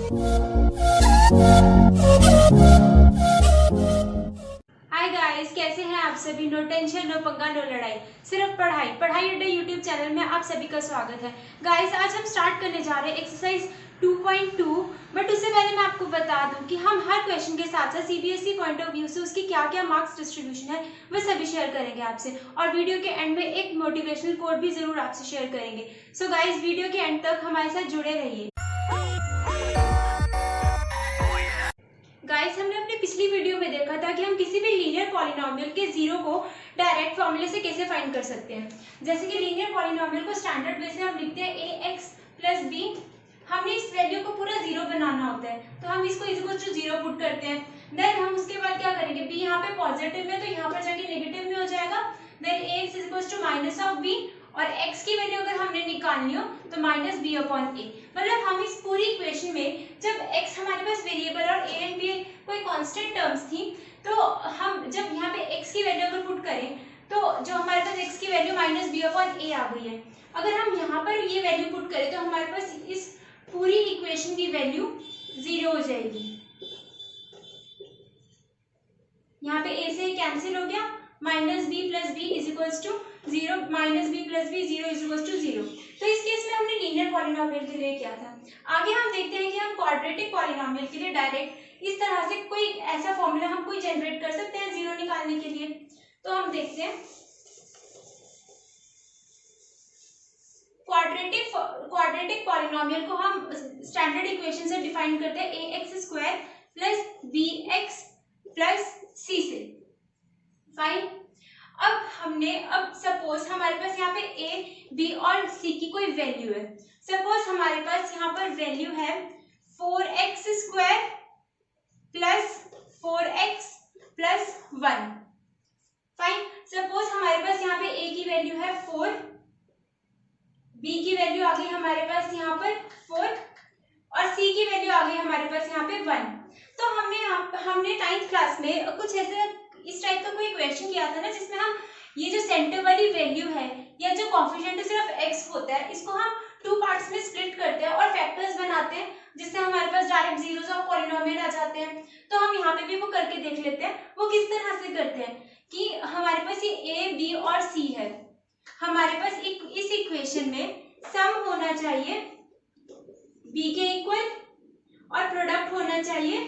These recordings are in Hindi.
हाय गाइस, कैसे हैं आप सभी। नो टेंशन, नो पंगा, नो लड़ाई, सिर्फ पढ़ाई पढ़ाई अड्डा यूट्यूब चैनल में आप सभी का स्वागत है। गाइस, आज हम स्टार्ट करने जा रहे हैं एक्सरसाइज 2.2। बट उससे पहले मैं आपको बता दूं कि हम हर क्वेश्चन के साथ साथ सीबीएसई पॉइंट ऑफ व्यू से उसकी क्या क्या मार्क्स डिस्ट्रीब्यूशन है वह सभी शेयर करेंगे आपसे, और वीडियो के एंड में एक मोटिवेशनल कोट भी जरूर आपसे शेयर करेंगे। सो गाइस, वीडियो के एंड तक हमारे साथ जुड़े रहिए। गाइस, हमने अपनी पिछली वीडियो में देखा था कि हम किसी भी लीनियर पॉलिनोमियल के जीरो को डायरेक्ट फॉर्मूले से कैसे फाइंड कर सकते हैं। जैसे कि लीनियर पॉलिनोमियल को स्टैंडर्ड वे से हम लिखते हैं ax प्लस b। हमने इस वैल्यू को पूरा जीरो बनाना होता है, तो हम इसको इक्वल टू जीरो पुट करते हैं। देन हम उसके बाद क्या करेंगे, b यहाँ पे पॉजिटिव में, तो यहाँ पर जाके नेगेटिव में हो जाएगा। Then ax is equal to minus of b, और x की वैल्यू अगर हमने निकालनी हो तो माइनस बी अपॉन ए। मतलब हम इस पूरी इक्वेशन में जब x हमारे पास वेरिएबल और a एंड b कोई कांस्टेंट टर्म्स थी, तो हम जब यहाँ पे x की वैल्यू अगर पुट करें तो जो हमारे पास x की वैल्यू माइनस बी अपॉन ए आ गई है। अगर हम यहाँ पर ये वैल्यू पुट करें तो हमारे पास इस पूरी इक्वेशन की वैल्यू जीरो हो जाएगी। यहाँ पे a से कैंसिल हो गया, minus B plus B is equals to zero, minus B plus B zero is equals to zero. तो इस केस में हमने लीनियर पॉलिनोमियल के लिए किया था। आगे हम देखते हैं कि हम क्वाड्रेटिक पॉलिनोमियल के लिए डायरेक्ट इस तरह से कोई ऐसा फॉर्मूला हम कोई जनरेट कर सकते हैं जीरो निकालने के लिए। तो हम देखते हैं क्वाड्रेटिक पॉलिनोमियल को हम स्टैंडर्ड इक्वेशन से डिफाइन करते हैं ax square plus bx plus c से। फाइन। अब सपोज हमारे पास यहाँ पे a, b और c की कोई वैल्यू है। सपोज हमारे पास यहाँ पर वैल्यू है 4x square plus 4x plus 1। Fine. Suppose हमारे पास यहाँ पे a की वैल्यू है 4, b की वैल्यू आ गई हमारे पास यहाँ पर 4, और c की वैल्यू आ गई हमारे पास यहाँ पे 1। तो हमने 9th क्लास में कुछ ऐसे इस टाइप का कोई क्वेश्चन किया था ना, जिसमें हम ये जो सेंटर वाली वैल्यू है या जो कोएफिशिएंट सिर्फ x होता है, इसको हम टू पार्ट्स में स्प्लिट करते हैं और फैक्टर्स बनाते हैं, जिससे हमारे पास डायरेक्ट जीरोस ऑफ पॉलिनोमियल आ जाते हैं। तो हम यहाँ पे भी वो करके देख लेते हैं। वो किस तरह से करते हैं कि हमारे पास ये a, b और c है। हमारे पास इस इक्वेशन में सम होना चाहिए b के इक्वल और प्रोडक्ट होना चाहिए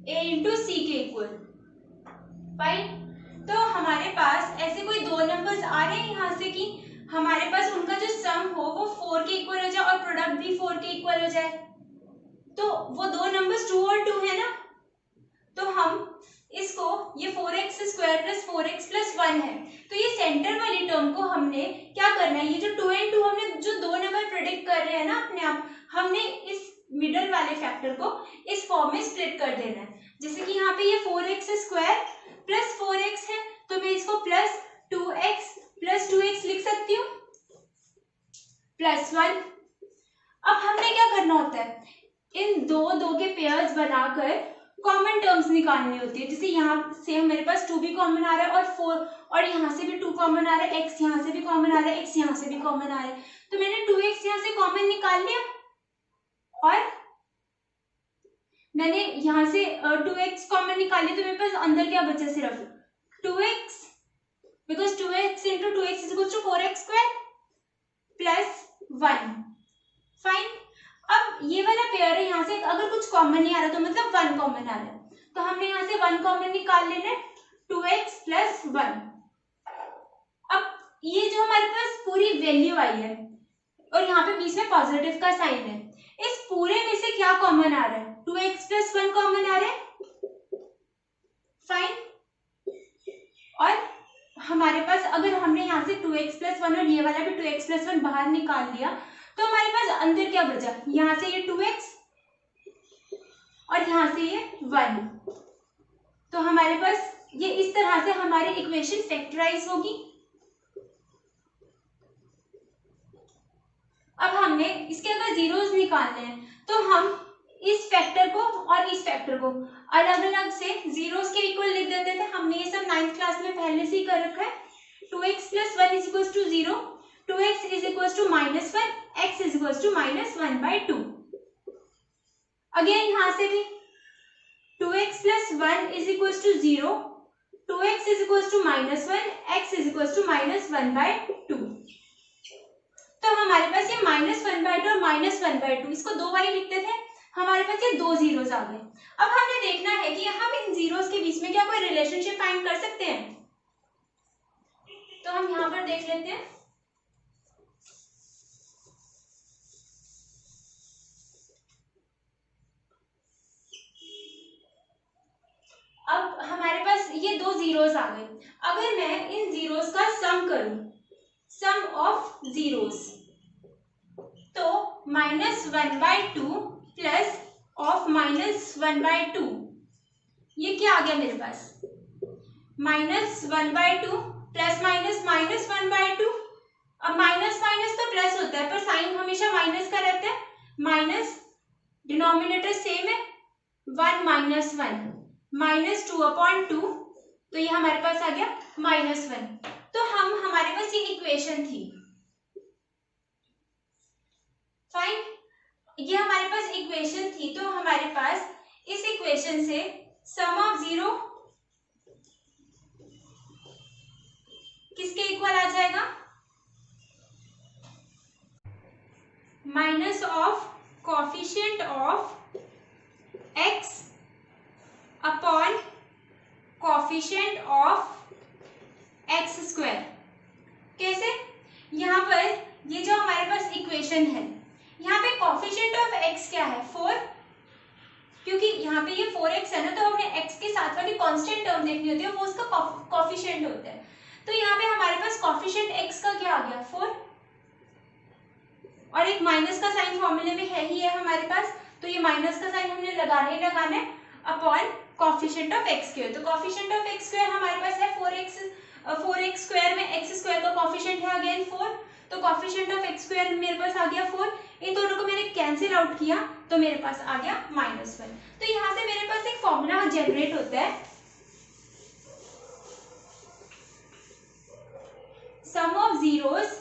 a इंटू सी के इक्वल। फाइन। तो हमारे पास ऐसे कोई दो नंबर्स आ रहे हैं यहाँ से कि हमारे पास उनका जो सम हो वो 4 के इक्वल हो जाए और प्रोडक्ट भी 4 के इक्वल हो जाए। तो वो दो नंबर्स 2 और 2 है ना, तो हम इसको ये 4x square plus 4x plus 1 है। तो ये सेंटर वाली टर्म को हमने क्या करना है, ये जो 2 एंड 2 हमने जो दो नंबर प्रेडिक्ट कर रहे हैं ना अपने आप, हमने इस मिडल वाले फैक्टर को इस फॉर्म में स्प्लिट कर देना है। जैसे कि यहाँ पे ये 4x स्क्वायर प्लस 4x है, तो मैं इसको प्लस 2x प्लस 2x लिख सकती हूँ प्लस 1। अब हमने क्या करना होता है, इन दो के पेयर्स बनाकर कॉमन टर्म्स निकालनी होती है। जैसे यहाँ से मेरे पास 2 भी कॉमन आ रहा है और 4, और यहाँ से भी 2 कॉमन आ रहा है, x यहाँ से भी कॉमन आ रहा है, x यहाँ से भी कॉमन आ रहा है। तो मैंने 2x यहाँ से कॉमन निकाल लिया, और मैंने यहाँ से 2x कॉमन निकाल लिया, तो मेरे पास अंदर क्या बचा, सिर्फ 2x, because 2x into 2x is equal to 4x square plus 1। Fine. अब ये वाला पेयर है, यहाँ से अगर कुछ कॉमन नहीं आ रहा तो मतलब 1 कॉमन आ रहा है, तो हमने यहाँ से 1 कॉमन निकाल लेना है, 2x प्लस 1। अब ये जो हमारे पास पूरी वैल्यू आई है और यहाँ पे बीच में पॉजिटिव का साइन है, इस पूरे में से क्या कॉमन आ रहा है, 2x प्लस 1 कॉमन आ रहा है। फाइन। और हमारे पास अगर हमने यहाँ से 2x प्लस 1 और ये वाला भी 2x प्लस 1 बाहर निकाल लिया, तो हमारे पास अंदर क्या बचा, यहाँ से ये 2x और यहाँ से ये 1। तो हमारे पास ये इस तरह से हमारी इक्वेशन फैक्टराइज होगी। अब हमने इसके अगर जीरोस निकालने हैं तो हम इस फैक्टर को और इस फैक्टर को अलग अलग से जीरोस के इक्वल लिख देते थे। हमने ये सब 9th क्लास में पहले से ही कर रखा है। 2x plus 1 is equal to 0, 2x is equal to -1, x is equal to -1/2। Again यहां से भी 2x plus 1 is equal to 0, 2x is equal to -1, x is equal to -1/2। तो हमारे पास ये -1/2 और -1/2 इसको दो बार लिखते थे, हमारे पास ये दो जीरोस आ गए। अब हमने देखना है कि हम इन जीरोस के बीच में क्या कोई रिलेशनशिप फाइंड कर सकते हैं। तो हम यहाँ पर देख लेते हैं। अब हमारे पास ये दो जीरोस आ गए। अगर मैं इन जीरोस का सम करूं, सम ऑफ जीरोस, तो -1/2 प्लस ऑफ -1/2, ये क्या आ गया मेरे पास, -1/2 प्लस -1/2। अब माइनस माइनस तो प्लस होता है, पर साइन हमेशा माइनस का रहता है, माइनस डिनोमिनेटर सेम है, 1 - 1 -2/2, तो ये हमारे पास आ गया -1। तो हमारे पास ये इक्वेशन थी, फाइन, ये हमारे पास इक्वेशन थी। तो हमारे पास इस इक्वेशन से सम ऑफ जीरो किसके इक्वल आ जाएगा, minus of coefficient of x upon coefficient of x square. कैसे, यहाँ पर ये जो हमारे पास इक्वेशन है, यहाँ पे कोफिशिएंट ऑफ x क्या है, 4, क्योंकि यहाँ पे ये 4x है ना, तो हमने x के साथ वाली कांस्टेंट टर्म देखनी होती है, वो उसका कोफिशिएंट होता है। तो यहाँ पे हमारे पास कोफिशिएंट x का क्या आ गया, 4, और एक माइनस का साइन फॉर्मूले में है ही है हमारे पास, तो ये माइनस का साइन हमने लगाना ही लगाना है upon coefficient of x square. तो कोफिशिएंट ऑफ x स्क्वायर हमारे पास है 4x स्क्वायर में x स्क्वायर का कोफिशिएंट है अगेन 4, तो कोफिशिएंट ऑफ x स्क्वायर मेरे पास आ गया 4। इन दोनों को मैंने कैंसिल आउट किया तो मेरे पास आ गया -1। तो यहाँ से मेरे पास एक फॉर्मूला जनरेट होता है, sum of zeros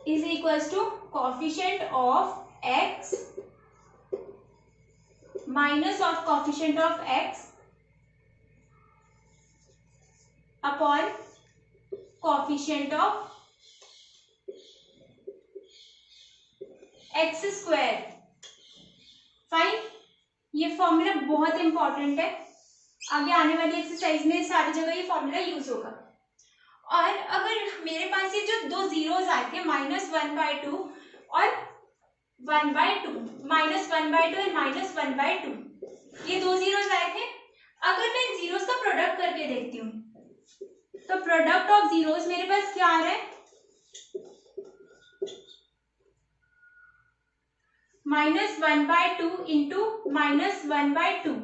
is equals to coefficient of x minus of coefficient of x upon coefficient of x square। Fine, ये फॉर्मूला बहुत इंपॉर्टेंट है, आगे आने वाली एक्सरसाइज में सारी जगह ये फॉर्मूला यूज होगा। और अगर मेरे पास ये जो दो जीरोस आए थे -1/2 और 1/2, -1/2 और -1/2, ये दो जीरोस आए थे, अगर मैं इन जीरोस का प्रोडक्ट करके देखती हूँ, तो प्रोडक्ट ऑफ जीरोस मेरे पास क्या आ रहा है, -1/2 इंटू -1/2।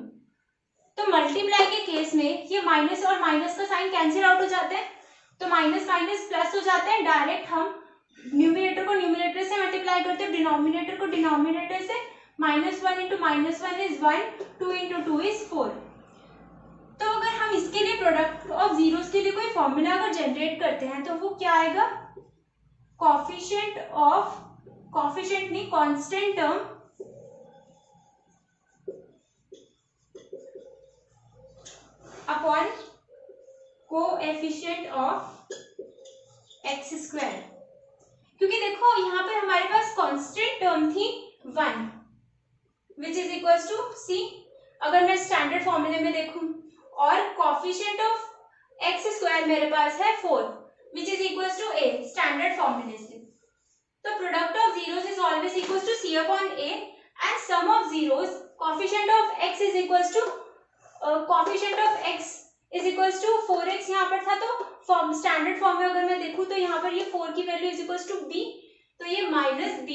तो मल्टीप्लाई के केस में ये माइनस और माइनस का साइन कैंसिल आउट हो जाते हैं, तो माइनस माइनस प्लस हो जाते हैं, डायरेक्ट हम न्यूमरेटर को न्यूमरेटर से मल्टीप्लाई करते हैं, डिनोमिनेटर को डिनोमिनेटर से, -1 इंटू -1 इज 1, 2 इंटू 2 इज 4। तो अगर हम इसके लिए प्रोडक्ट ऑफ जीरोस के लिए कोई फॉर्मूला अगर जनरेट करते हैं तो वो क्या आएगा, कोफिशिएंट नहीं, constant term upon coefficient of x square. क्योंकि देखो यहाँ पर हमारे पास कांस्टेंट टर्म थी 1 which is equal to c, अगर मैं स्टैंडर्ड फॉर्मूले में देखूं, और कोएफिशिएंट ऑफ x स्क्वायर मेरे पास है 4 which is equal to a standard फॉर्मूले से। तो product of zeros is always equal to c upon a and sum of zeros coefficient of x is equal to coefficient of x is equals to 4x यहाँ पर था, तो स्टैंडर्ड फॉर्म में अगर मैं देखूं तो यहाँ पर ये 4 की value is equals to b, तो ये -b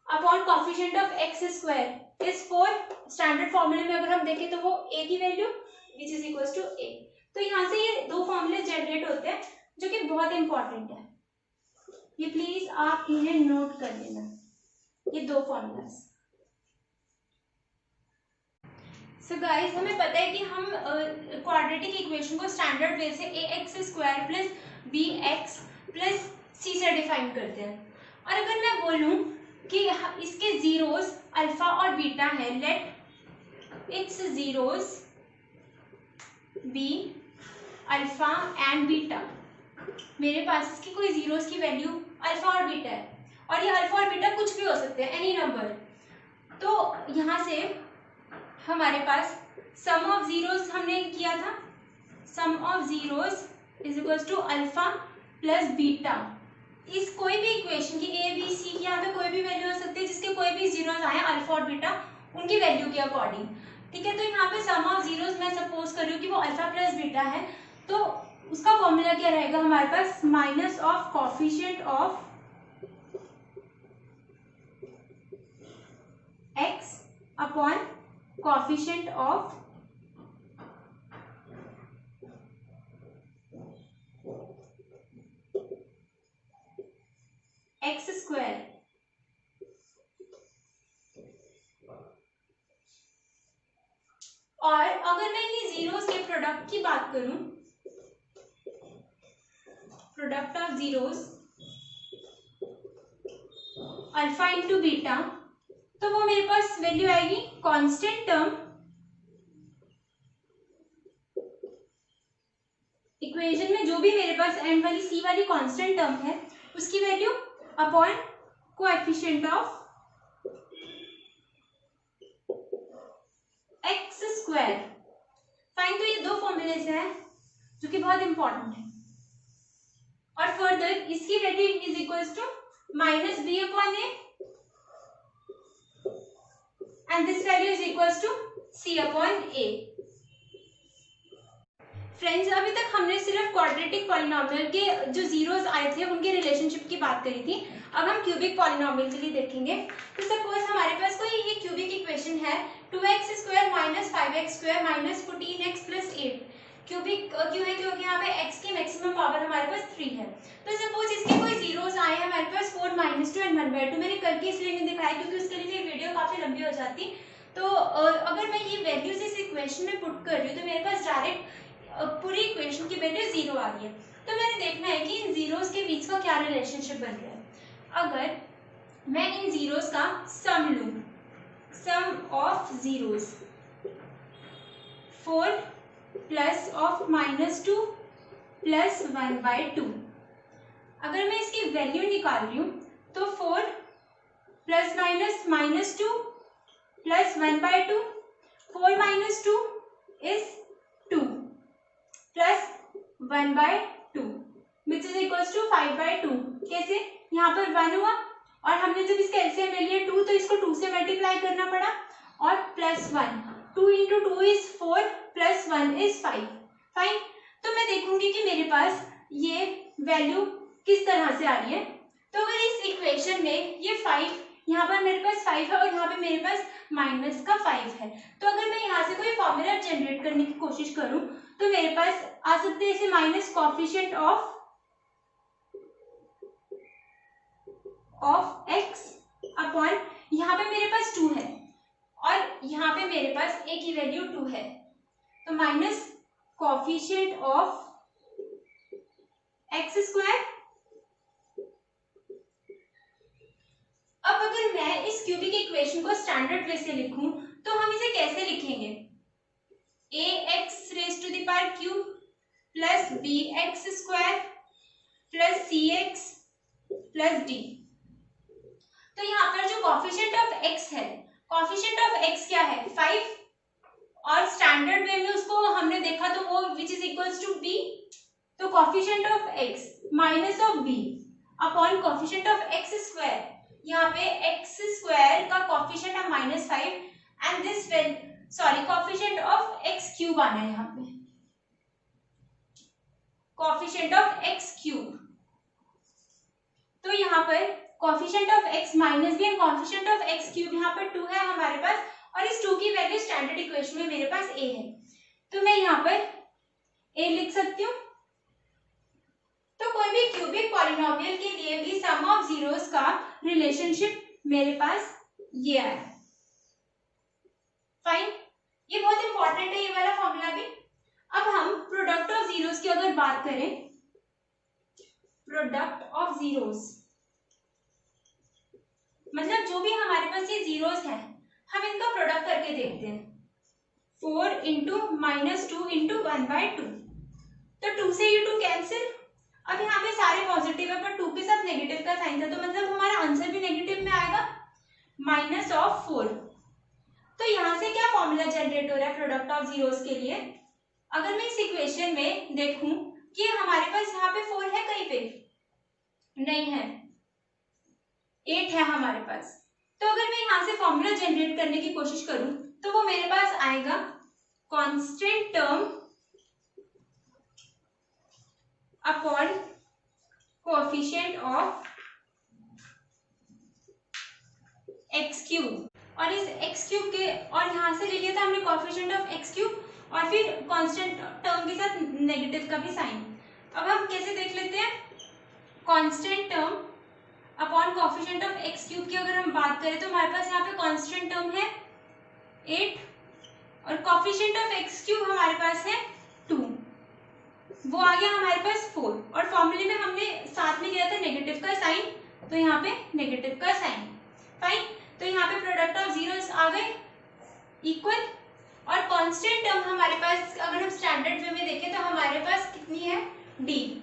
upon coefficient of x square is 4। Standard फॉर्मूले में अगर हम देखें तो वो a की value which is equals to a। तो यहाँ से ये दो फॉर्मूले जनरेट होते हैं जो कि बहुत इंपॉर्टेंट है, ये प्लीज आप इन्हें नोट कर लेना, ये दो फॉर्मूलाज। सो गाइस हमें पता है कि हम क्वाड्रेटिक इक्वेशन को स्टैंडर्ड वे से ax square plus bx plus c से डिफाइन करते हैं। और अगर मैं बोलूं कि इसके जीरोस अल्फा और बीटा है, let its zeros be alpha and beta, मेरे पास इसकी कोई जीरोस की वैल्यू अल्फा और बीटा है, और ये अल्फा और बीटा कुछ भी हो सकते हैं, एनी नंबर। तो यहाँ से हमारे पास सम ऑफ जीरोस हमने किया था, sum of zeros is equals to alpha plus beta. इस कोई भी इक्वेशन की ए बी सी की यहाँ पे कोई भी वैल्यू हो सकती है जिसके कोई भी जीरोस आए अल्फा और बीटा उनकी वैल्यू के अकॉर्डिंग, ठीक है। तो यहाँ पे सम ऑफ जीरोस मैं सपोज कर रही हूँ कि वो अल्फा प्लस बीटा है, तो उसका फॉर्मूला क्या रहेगा हमारे पास, minus of coefficient of x upon coefficient of x square. और अगर मैं इन जीरोस के प्रोडक्ट की बात करूं, product of zeros alpha into beta, तो वो मेरे पास वैल्यू आएगी कांस्टेंट टर्म, इक्वेशन में जो भी मेरे पास एंड वाली सी वाली कांस्टेंट टर्म है उसकी value upon coefficient of x square. Fine, तो ये दो फॉर्मूलेस हैं जो कि बहुत इंपॉर्टेंट है। और फर्दर इसकी value is equals to minus B upon A and this value is equals to c upon a। Friends, अभी तक हमने सिर्फ क्वाड्रेटिक पॉलिनोमियल के जो जीरोस आए थे उनके रिलेशनशिप की बात करी थी। अब हम क्यूबिक पॉलिनोमियल के लिए देखेंगे। तो सपोज हमारे पास कोई ये क्यूबिक इक्वेशन है 2x square minus 5x square minus 14x plus 8। Cubic क्यों है? क्योंकि यहाँ पे x की मैक्सिमम पावर हमारे पास 3 है। तो सपोज इसके कोई जीरोस आए हैं हमारे पास 4 -2 एंड 1/2। मैंने करके इसलिए नहीं दिखाया क्योंकि उसके लिए वीडियो काफी लंबी हो जाती। तो अगर मैं ये वैल्यूज इस इक्वेशन में पुट कर रही हूँ तो मेरे पास डायरेक्ट पूरी इक्वेशन की वैल्यू 0 आ रही है। तो मैंने देखना है कि इन जीरोस के बीच का क्या रिलेशनशिप बन रहा है। अगर मैं इन जीरोस का सम लूं, sum of zeros 4 plus of -2 plus 1/2, अगर मैं इसकी वैल्यू निकाल रही हूं तो 4 plus minus -2 plus 1/2, 4 - 2 is 2 plus 1/2 which is equals to 5/2। कैसे? यहाँ पर 1 हुआ और हमने जब इसका एलसीएम ले लिया 2 तो इसको 2 से मल्टीप्लाई करना पड़ा और plus 1, 2 into 2 is 4 plus 1 is 5। Fine, तो मैं देखूंगी कि मेरे पास ये वैल्यू किस तरह से आ रही है। तो अगर इस इक्वेशन में ये 5, यहाँ पर मेरे पास 5 है और यहाँ पे मेरे पास माइनस का 5 है, तो अगर मैं यहाँ से कोई फॉर्मूला जनरेट करने की कोशिश करूं तो मेरे पास आ सकते हैं ऐसे minus coefficient of x upon, यहाँ पे मेरे पास 2 है और यहाँ पे मेरे पास a की वैल्यू 2 है, तो minus coefficient of x square. अब अगर मैं इस क्यूबिक इक्वेशन को स्टैंडर्ड वे से लिखूं तो हम इसे कैसे लिखेंगे? ax raise to the power cube plus bx square plus cx plus d। तो यहाँ पर जो कॉफिशिएंट ऑफ x है, कॉफिशिएंट ऑफ x क्या है? 5, और स्टैंडर्ड वे में उसको हमने देखा तो वो which is equals to b। तो coefficient of x minus of b upon coefficient of x square, यहाँ पे x स्क्वायर का कॉफिशिएंट है -5 and this coefficient of x cube आना है यहाँ पे, कॉफिशिएंट ऑफ x क्यूब। तो यहाँ पर coefficient of x minus B and coefficient of x cube यहाँ पर 2 है हमारे पास, और इस 2 की वैल्यू स्टैंडर्ड इक्वेशन में मेरे पास a है, तो मैं यहाँ पर a लिख सकती हूँ। तो कोई भी क्यूबिक पॉलिनोमियल के लिए भी सम ऑफ जीरोस का रिलेशनशिप मेरे पास ये आया। फाइन, ये बहुत इंपॉर्टेंट है ये वाला फॉर्मूला भी। अब हम प्रोडक्ट ऑफ जीरोस की अगर बात करें, प्रोडक्ट ऑफ जीरोस मतलब जो भी हमारे पास ये जीरोस है हम इनका प्रोडक्ट करके देखते हैं। 4 इंटू माइनस 2 इंटू 1/2, तो 2 से ये 2 कैंसिल। अब यहाँ पे सारे पॉजिटिव है पर 2 के साथ नेगेटिव का साइन था, तो मतलब हमारा आंसर भी नेगेटिव में आएगा, माइनस ऑफ 4। तो यहाँ से क्या फॉर्मूला जनरेट हो रहा है प्रोडक्ट ऑफ जीरोस के लिए? अगर मैं इस इक्वेशन में देखूं कि हमारे पास यहाँ पे 4 है, कहीं पे नहीं है, 8 है हमारे पास। तो अगर मैं यहाँ से फॉर्मूला जनरेट करने की कोशिश करूं तो वो मेरे पास आएगा constant term upon coefficient of x cube, और इस एक्स क्यूब के और यहाँ से ले लिया था हमने कोएफिशिएंट ऑफ एक्स क्यूब और फिर कांस्टेंट टर्म के साथ नेगेटिव का भी साइन। अब हम कैसे देख लेते हैं, constant term upon coefficient of x cube की अगर हम बात करें तो हमारे पास यहाँ पे कांस्टेंट टर्म है 8 और कोएफिशिएंट ऑफ एक्स क्यूब हमारे पास है 2, वो आ गया हमारे पास 4, और फॉर्मूले में हमने साथ में किया था नेगेटिव का साइन, तो यहाँ पे नेगेटिव का साइन। फाइन, तो यहाँ पे प्रोडक्ट ऑफ जीरोस आ गए इक्वल, और कांस्टेंट टर्म हमारे पास अगर हम स्टैंडर्ड वे में देखें तो हमारे पास कितनी है, d,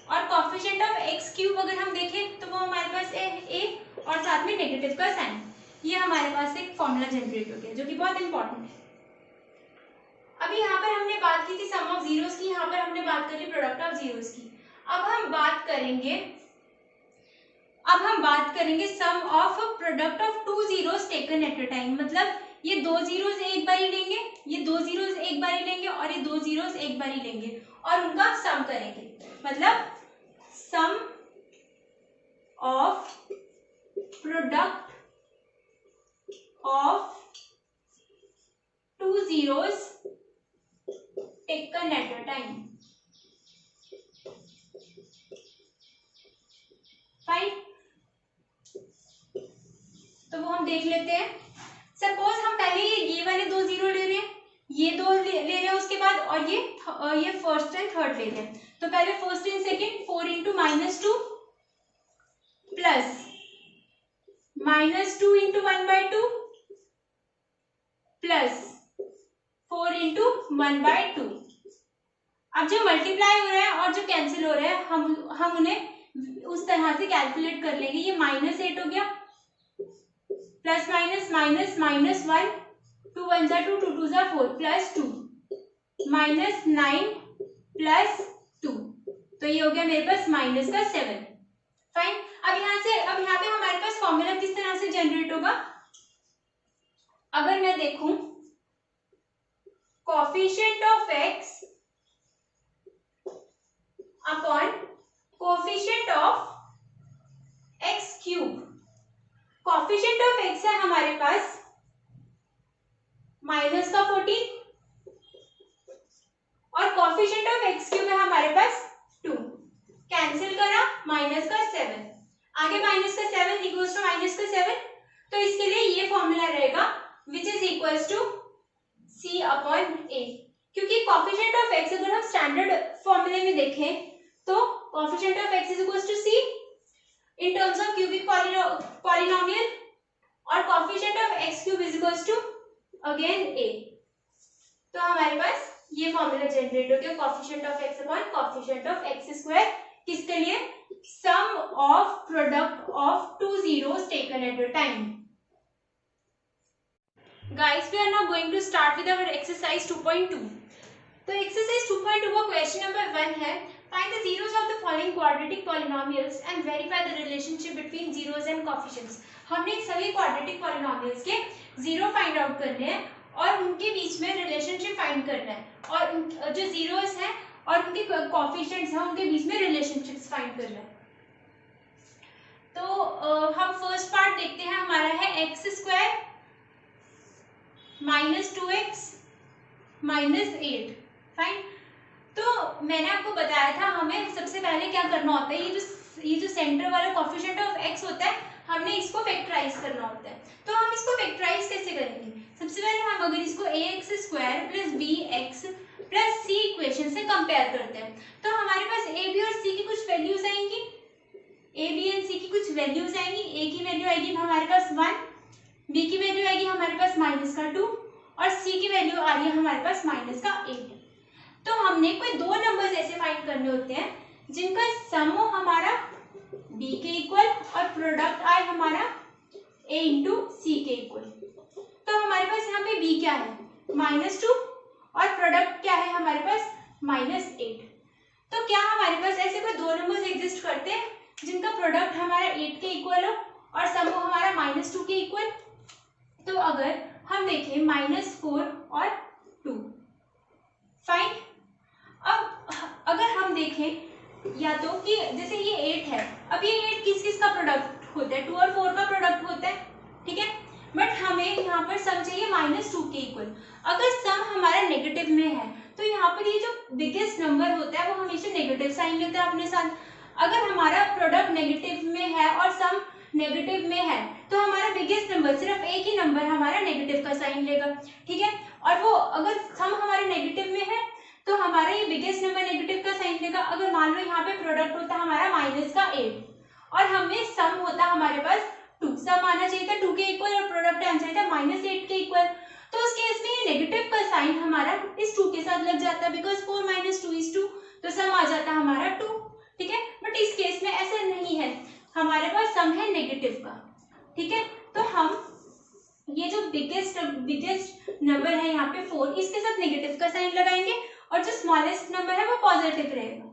और कोएफिशिएंट ऑफ एक्स क्यूब अगर हम देखें तो वो हमारे पास है a और साथ में नेगेटिव का साइन। ये हमारे पास एक फॉर्मूला जनरेट हो गया जो कि बहुत इंपॉर्टेंट है। अभी यहाँ पर हमने बात की थी सम ऑफ जीरोस की, यहाँ पर हमने बात करी प्रोडक्ट ऑफ जीरोस की। अब हम बात करेंगे sum of product of two zeros taken at a time, मतलब ये दो जीरोस एक बार ही लेंगे, ये दो जीरोस एक बार ही लेंगे और ये दो जीरोस एक बार ही लेंगे और उनका सम करेंगे, मतलब sum of product of two zeros taken at a time. Fine, तो वो हम देख लेते हैं। सपोज हम पहले ये वाले दो जीरो ले रहे हैं, ये दो ले रहे हैं उसके बाद, और ये फर्स्ट एंड थर्ड ले रहे हैं। तो पहले first and second, 4 into -2 plus -2 into 1/2 plus 4 into 1/2। अब जो मल्टीप्लाई हो रहा है और जो कैंसिल हो रहा है हम उन्हें उस तरह से कैलकुलेट कर लेंगे। ये -8 हो गया, प्लस माइनस माइनस -1, 2 1 जा 2, 2 2 जा 4 प्लस 2 -9 प्लस 2, तो ये हो गया मेरे पास माइनस का 7। फाइन, अब यहाँ पे हमारे पास फॉर्मूला किस तरह से जनरेट होगा, अगर मैं देखूं coefficient of x upon coefficient of x cube. Coefficient of x है हमारे पास -14 और कोएफिशिएंट ऑफ x क्यूब है हमारे पास 2, कैंसिल करा -7, आगे -7 इक्वल्स टू -7, तो इसके लिए ये फॉर्मूला रहेगा which is equals to c upon a, क्योंकि कोएफिशिएंट ऑफ x अगर हम स्टैंडर्ड फॉर्मूले में देखें तो coefficient of x is equals to c in terms of cubic polynomial, और coefficient of x cube is equals to again a। तो हमारे पास ये फॉर्मूला जनरेट हो गया coefficient of x upon coefficient of x square, किसके लिए, sum of product of two zeros taken at a time. Guys, we are now going to start with our exercise 2.2. तो exercise 2.2 का question number 1 है, find the zeros of the following quadratic polynomials and verify the relationship between zeros and coefficients. हमने सभी quadratic polynomials के जीरो फाइंड आउट करने हैं और उनके बीच में रिलेशनशिप फाइंड करना है, और जो जीरोस हैं और उनके कोएफिशिएंट्स हैं उनके बीच में रिलेशनशिप्स फाइंड करना है। तो हम फर्स्ट पार्ट देखते हैं, हमारा है x² -2x -8। फाइन, तो मैंने आपको बताया था हमें सबसे पहले क्या करना होता है, ये जो सेंटर वाला कोएफिशिएंट ऑफ x होता है हमने इसको फैक्टराइज करना होता है। तो हम इसको फैक्टराइज कैसे करेंगे, सबसे पहले हम अगर इसको ax square plus bx plus c equation से कंपेयर करते हैं तो हमारे पास a b और c की कुछ वैल्यूज आएंगी, a b एंड c की कुछ वैल्यूज आएंगी। a की वैल्यू आएगी हमारे पास 1, b की वैल्यू आएगी हमारे पास -2 और c की वैल्यू आ रही है हमारे पास -8। तो हमने कोई दो नंबर्स ऐसे फाइंड करने होते हैं जिनका सम हो हमारा b के इक्वल और प्रोडक्ट आए हमारा a इंटू c के इक्वल। तो हमारे पास यहाँ पे b क्या है -2 और प्रोडक्ट क्या है हमारे पास -8। तो क्या हमारे पास ऐसे कोई दो नंबर्स एग्जिस्ट करते हैं जिनका प्रोडक्ट हमारा 8 के इक्वल हो और सम हो हमारा -2 के इक्वल? तो अगर हम देखें -4 और 2, फाइन। अब अगर हम देखें या तो कि जैसे ये 8 है, अब ये 8 किस किस का प्रोडक्ट होता है? 2 और 4 का प्रोडक्ट होता है, ठीक है। बट हमें यहाँ पर सम चाहिए -2 के इक्वल। अगर सम हमारा नेगेटिव में है तो यहाँ पर ये जो बिगेस्ट नंबर होता है वो हमेशा नेगेटिव साइन लेता है अपने साथ। अगर हमारा प्रोडक्ट नेगेटिव में है और सम नेगेटिव में है तो हमारा बिगेस्ट नंबर सिर्फ एक ही नंबर हमारा नेगेटिव का साइन लेगा, ठीक है। और वो अगर सम हमारे नेगेटिव में है तो हमारा ये बिगेस्ट नंबर नेगेटिव का साइन लेगा। अगर मान लो यहाँ पे प्रोडक्ट होता हमारा -8 और हमें सम होता हमारे पास 2, सम आना चाहिए था 2 के इक्वल और प्रोडक्ट आना चाहिए था -8 के इक्वल, तो उस केस में ये नेगेटिव का साइन हमारा इस 2 के साथ लग जाता है बिकॉज 4 - 2 = 2, तो सम आ जाता हमारा 2, ठीक है। बट इस केस में ऐसा नहीं है, हमारे पास सम है नेगेटिव का, ठीक है। तो हम ये जो बिगेस्ट नंबर है यहाँ पे 4, इसके साथ नेगेटिव का साइन लगाएंगे और जो स्मॉलेस्ट नंबर है वो पॉजिटिव रहेगा,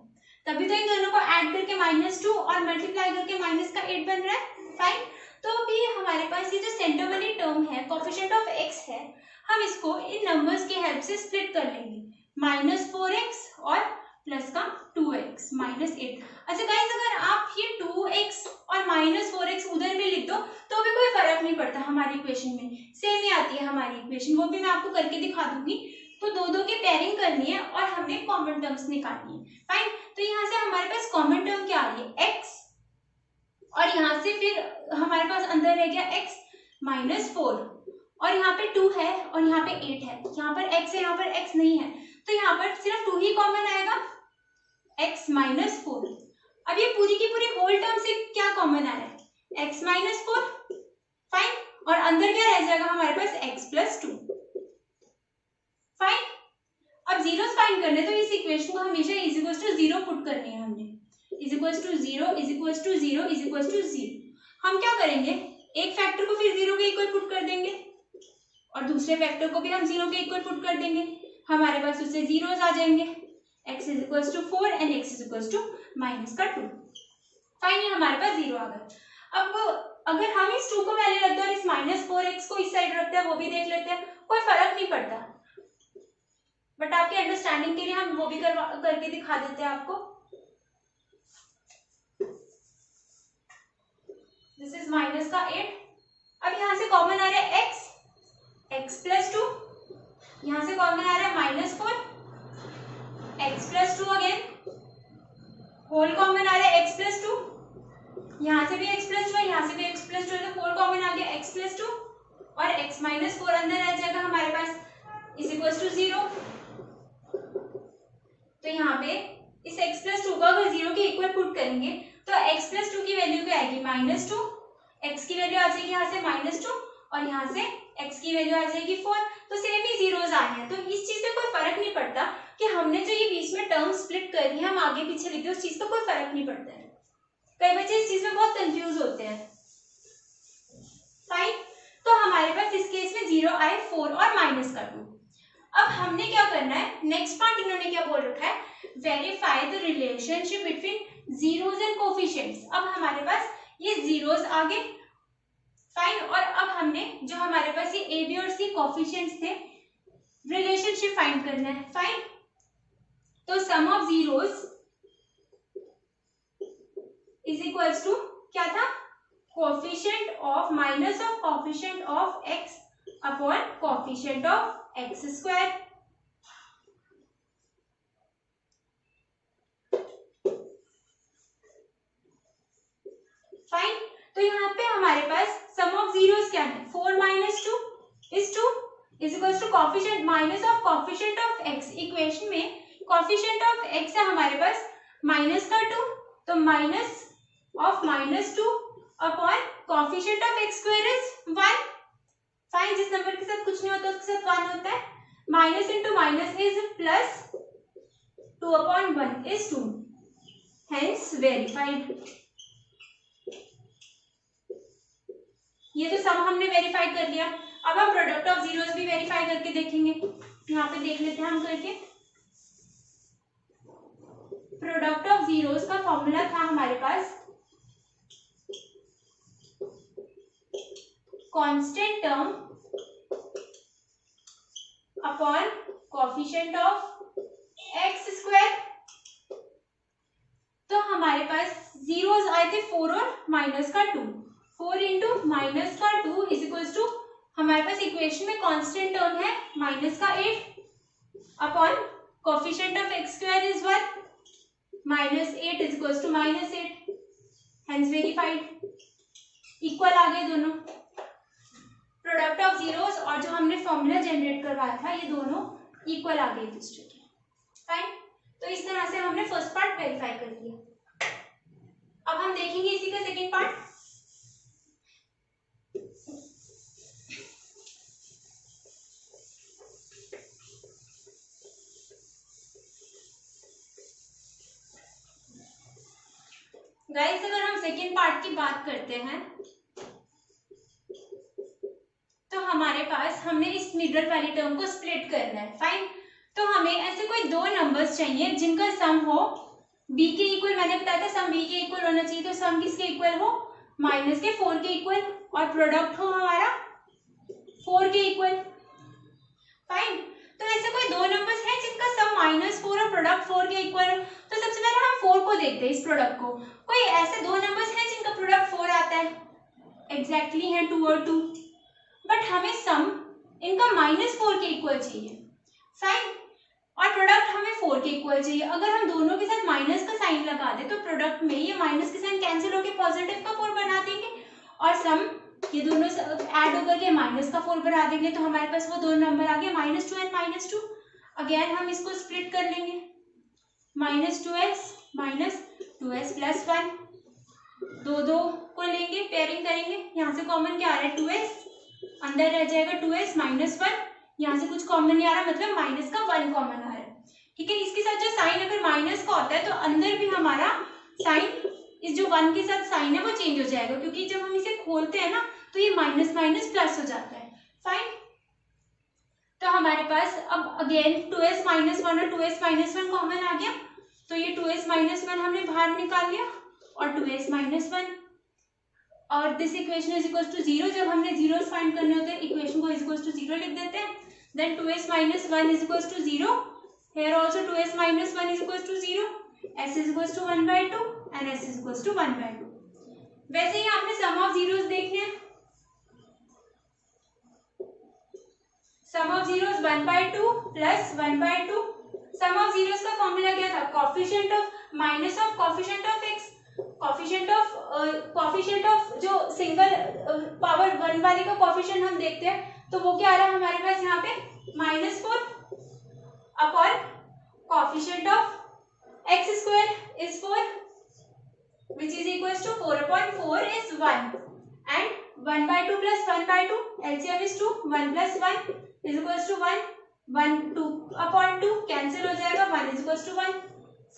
तभी तो इन दोनों को ऐड करके -2 और मल्टीप्लाई करके -8 बन रहा है, फाइन। तो अभी हमारे पास ये जो सेंटर वाली टर्म है कोफिशिएंट ऑफ x है, हम इसको इन नंबर्स की हेल्प से स्प्लिट कर लेंगे, -4x और प्लस का 2x -8। अच्छा गाइस, अगर आप ये 2x और -4x उधर भी लिख दो तो भी कोई फर्क नहीं पड़ता, हमारी इक्वेशन में सेम ही आती है हमारी इक्वेशन, वो भी मैं आपको करके दिखा दूंगी। तो दो की पेयरिंग करनी है और हमने कॉमन टर्म्स निकालनी है, फाइन। तो यहाँ से हमारे पास कॉमन टर्म क्या आ रही है x, और यहाँ से फिर हमारे पास अंदर रह गया x -4 और यहाँ पे 2 है और यहाँ पे 8 है, यहाँ पर x है यहाँ पर x नहीं है, तो यहाँ पर सिर्फ 2 ही कॉमन आएगा, x -4। अब ये पूरी की पूरी होल टर्म से क्या कॉमन आ रहा है? x -4, fine. और अंदर क्या रह जाएगा हमारे पास? x + 2, fine. अब जीरोस फाइंड करने तो इस इक्वेशन को हमेशा =0 पुट करनी है हमने, =0 हम क्या करेंगे, एक फैक्टर को फिर 0 के इक्वल पुट कर देंगे और दूसरे फैक्टर को भी हम 0 के इक्वल पुट कर देंगे, हमारे पास उससे जीरोस आ जाएंगे, x = 4 एंड x = -2, फाइनली हमारे पास 0 आ गया। अब अगर हम इस 2 को वैल्यू रखते हैं और इस -4x को इस साइड रखते हैं, वो भी देख लेते हैं, कोई फर्क नहीं पड़ता, बट आपके अंडरस्टैंडिंग के लिए हम वो भी करके दिखा देते हैं आपको। This is -8। अब यहाँ से कॉमन आ रहा है x + 2, यहाँ से कॉमन आ रहा है -4, x + 2 अगेन, होल कॉमन आ रहा है x + 2, यहाँ से भी x + 2 है, यहाँ से भी x + 2 है, तो 4 कॉमन आ गया x + 2 और x -4 अंदर आ जाएगा हमारे पास =0। तो यहाँ पे इस x + 2 को अगर 0 के इक्वल पुट करेंगे तो x + 2 की वैल्यू क्या आएगी? -2, x की वैल्यू आ जाएगी यहाँ से -2 और यहाँ से x की वैल्यू आ जाएगी 4, तो सेम ही जीरोस आए हैं। तो इस चीज में कोई फर्क नहीं पड़ता कि हमने जो ये बीच में टर्म स्प्लिट करी है हम आगे पीछे लिख दे, उस चीज का कोई फर्क नहीं पड़ता है। कई बच्चे इस चीज में बहुत कंफ्यूज होते हैं, फाइन। तो हमारे पास इस केस में 0 आए 4 और -2। अब हमने क्या करना है, नेक्स्ट पार्ट इन्होंने क्या बोल रखा है, verify the relationship between zeros and coefficients. अब हमारे पास ये जीरोस आ गए, फाइन। और अब हमने जो हमारे पास ये ए बी और सी कोफिशिएंट्स थे, रिलेशनशिप फाइंड करना है, फाइन। तो sum of zeros is equals to क्या था, coefficient of minus of coefficient of x upon coefficient of x²। Fine. तो यहाँ पे हमारे पास सम ऑफ जीरोस क्या है, 4 - 2 = 2 is equals to coefficient minus of coefficient of X. Equation में कॉफिशिएंट ऑफ एक्स है हमारे पास माइनस का 2, तो minus of -2 upon coefficient of x square is 1। Fine, जिस नंबर के साथ कुछ नहीं होता उसके साथ 1 होता है। Minus into minus is plus, 2 upon 1 is 2, hence verified. ये तो सब हमने वेरीफाई कर लिया। अब हम प्रोडक्ट ऑफ जीरोस भी वेरीफाई करके देखेंगे। यहाँ पे देख लेते हैं हम करके। प्रोडक्ट ऑफ जीरोस का फॉर्मूला था हमारे पास constant term upon coefficient of x square. तो हमारे पास जीरोस आए थे 4 और माइनस का 2। 4 इंटू माइनस का 2 इज इक्वल्स टू, हमारे पास इक्वेशन में कांस्टेंट टर्म है माइनस का 8 upon coefficient of x square is 1, minus 8 is equals to minus 8, hence verified. Equal आ गए दोनों। प्रोडक्ट ऑफ जीरोस और जो हमने फॉर्मूला जनरेट करवाया था ये दोनों इक्वल आ गए दूसरे के। फाइन, तो इस तरह से हमने फर्स्ट पार्ट वेरीफाई कर लिया। अब हम देखेंगे इसी का सेकंड पार्ट। गाइस, अगर हम सेकेंड पार्ट की बात करते हैं तो हमारे पास हमने इस मिडल वाली टर्म को स्प्लिट करना है। फाइन, तो हमें ऐसे कोई दो नंबर्स चाहिए जिनका सम हो b के इक्वल। मैंने बताया था सम b के इक्वल होना चाहिए, तो सम किसके इक्वल हो, माइनस के 4 के इक्वल, और प्रोडक्ट हो हमारा 4 के इक्वल। फाइन, तो ऐसे कोई दो नंबर्स हैं जिनका सम -4 और प्रोडक्ट 4 के इक्वल हो। तो सबसे पहले हम 4 को देखते हैं, इस प्रोडक्ट को। कोई ऐसे दो नंबर्स हैं जिनका प्रोडक्ट 4 आता है, एग्जैक्टली है 2 और 2, बट हमें सम इनका -4 के इक्वल चाहिए। फाइन, और प्रोडक्ट हमें 4 के इक्वल चाहिए। अगर हम दोनों के साथ माइनस का साइन लगा दे तो प्रोडक्ट में ये माइनस के साइन कैंसिल होकर पॉजिटिव का 4 बना देंगे, और सम ये दोनों ऐड होकर के माइनस का 4 बना देंगे। तो हमारे पास वो दो नंबर आ गए -2 एंड -2। अगेन हम इसको स्प्लिट कर लेंगे, -2s -2s प्लस 1, दो को लेंगे, पेयरिंग करेंगे। यहाँ से कॉमन क्या आ रहा है, 2s, अंदर रह जाएगा 2s -1, यहाँ से कुछ कॉमन नहीं आ रहा, मतलब माइनस का 1 कॉमन आ रहा है। ठीक है, इसके साथ जो साइन अगर माइनस का होता है तो अंदर भी हमारा साइन इस जो 1 के साथ साइन है वो चेंज हो जाएगा, क्योंकि जब हम इसे खोलते हैं ना तो ये माइनस माइनस प्लस हो जाता है। फाइन, तो हमारे पास अब अगेन 2s -1 और 2s -1 कॉमन आ गया, तो ये 2s -1 हमने बाहर निकाल लिया और 2s -1, और this equation is equal to 0। जब हमने जीरोस फाइंड करने होते हैं इक्वेशन को इज इक्वल टू 0 लिख देते हैं। Then 2s -1 is equal to 0, here also 2s -1 is equal to 0, s is equal to 1/2 and s is equal to 1/2। वैसे ही आपने सम ऑफ जीरोस देखने हैं। Sum of zeros 1/2 plus 1/2। Sum of zeros का फॉर्मूला क्या था, coefficient of minus of coefficient of x, coefficient of जो सिंगल पावर 1 वाले का कोएफिशिएंट हम देखते हैं तो वो क्या आ रहा है हमारे पास यहाँ पे -4 upon coefficient of x square is 4 which is equals to 4/4 is 1 and 1/2 plus 1/2 LCM is 2, 1 plus 1 is equals to 1, 1 2/2 cancel हो जाएगा, 1 is equals to 1,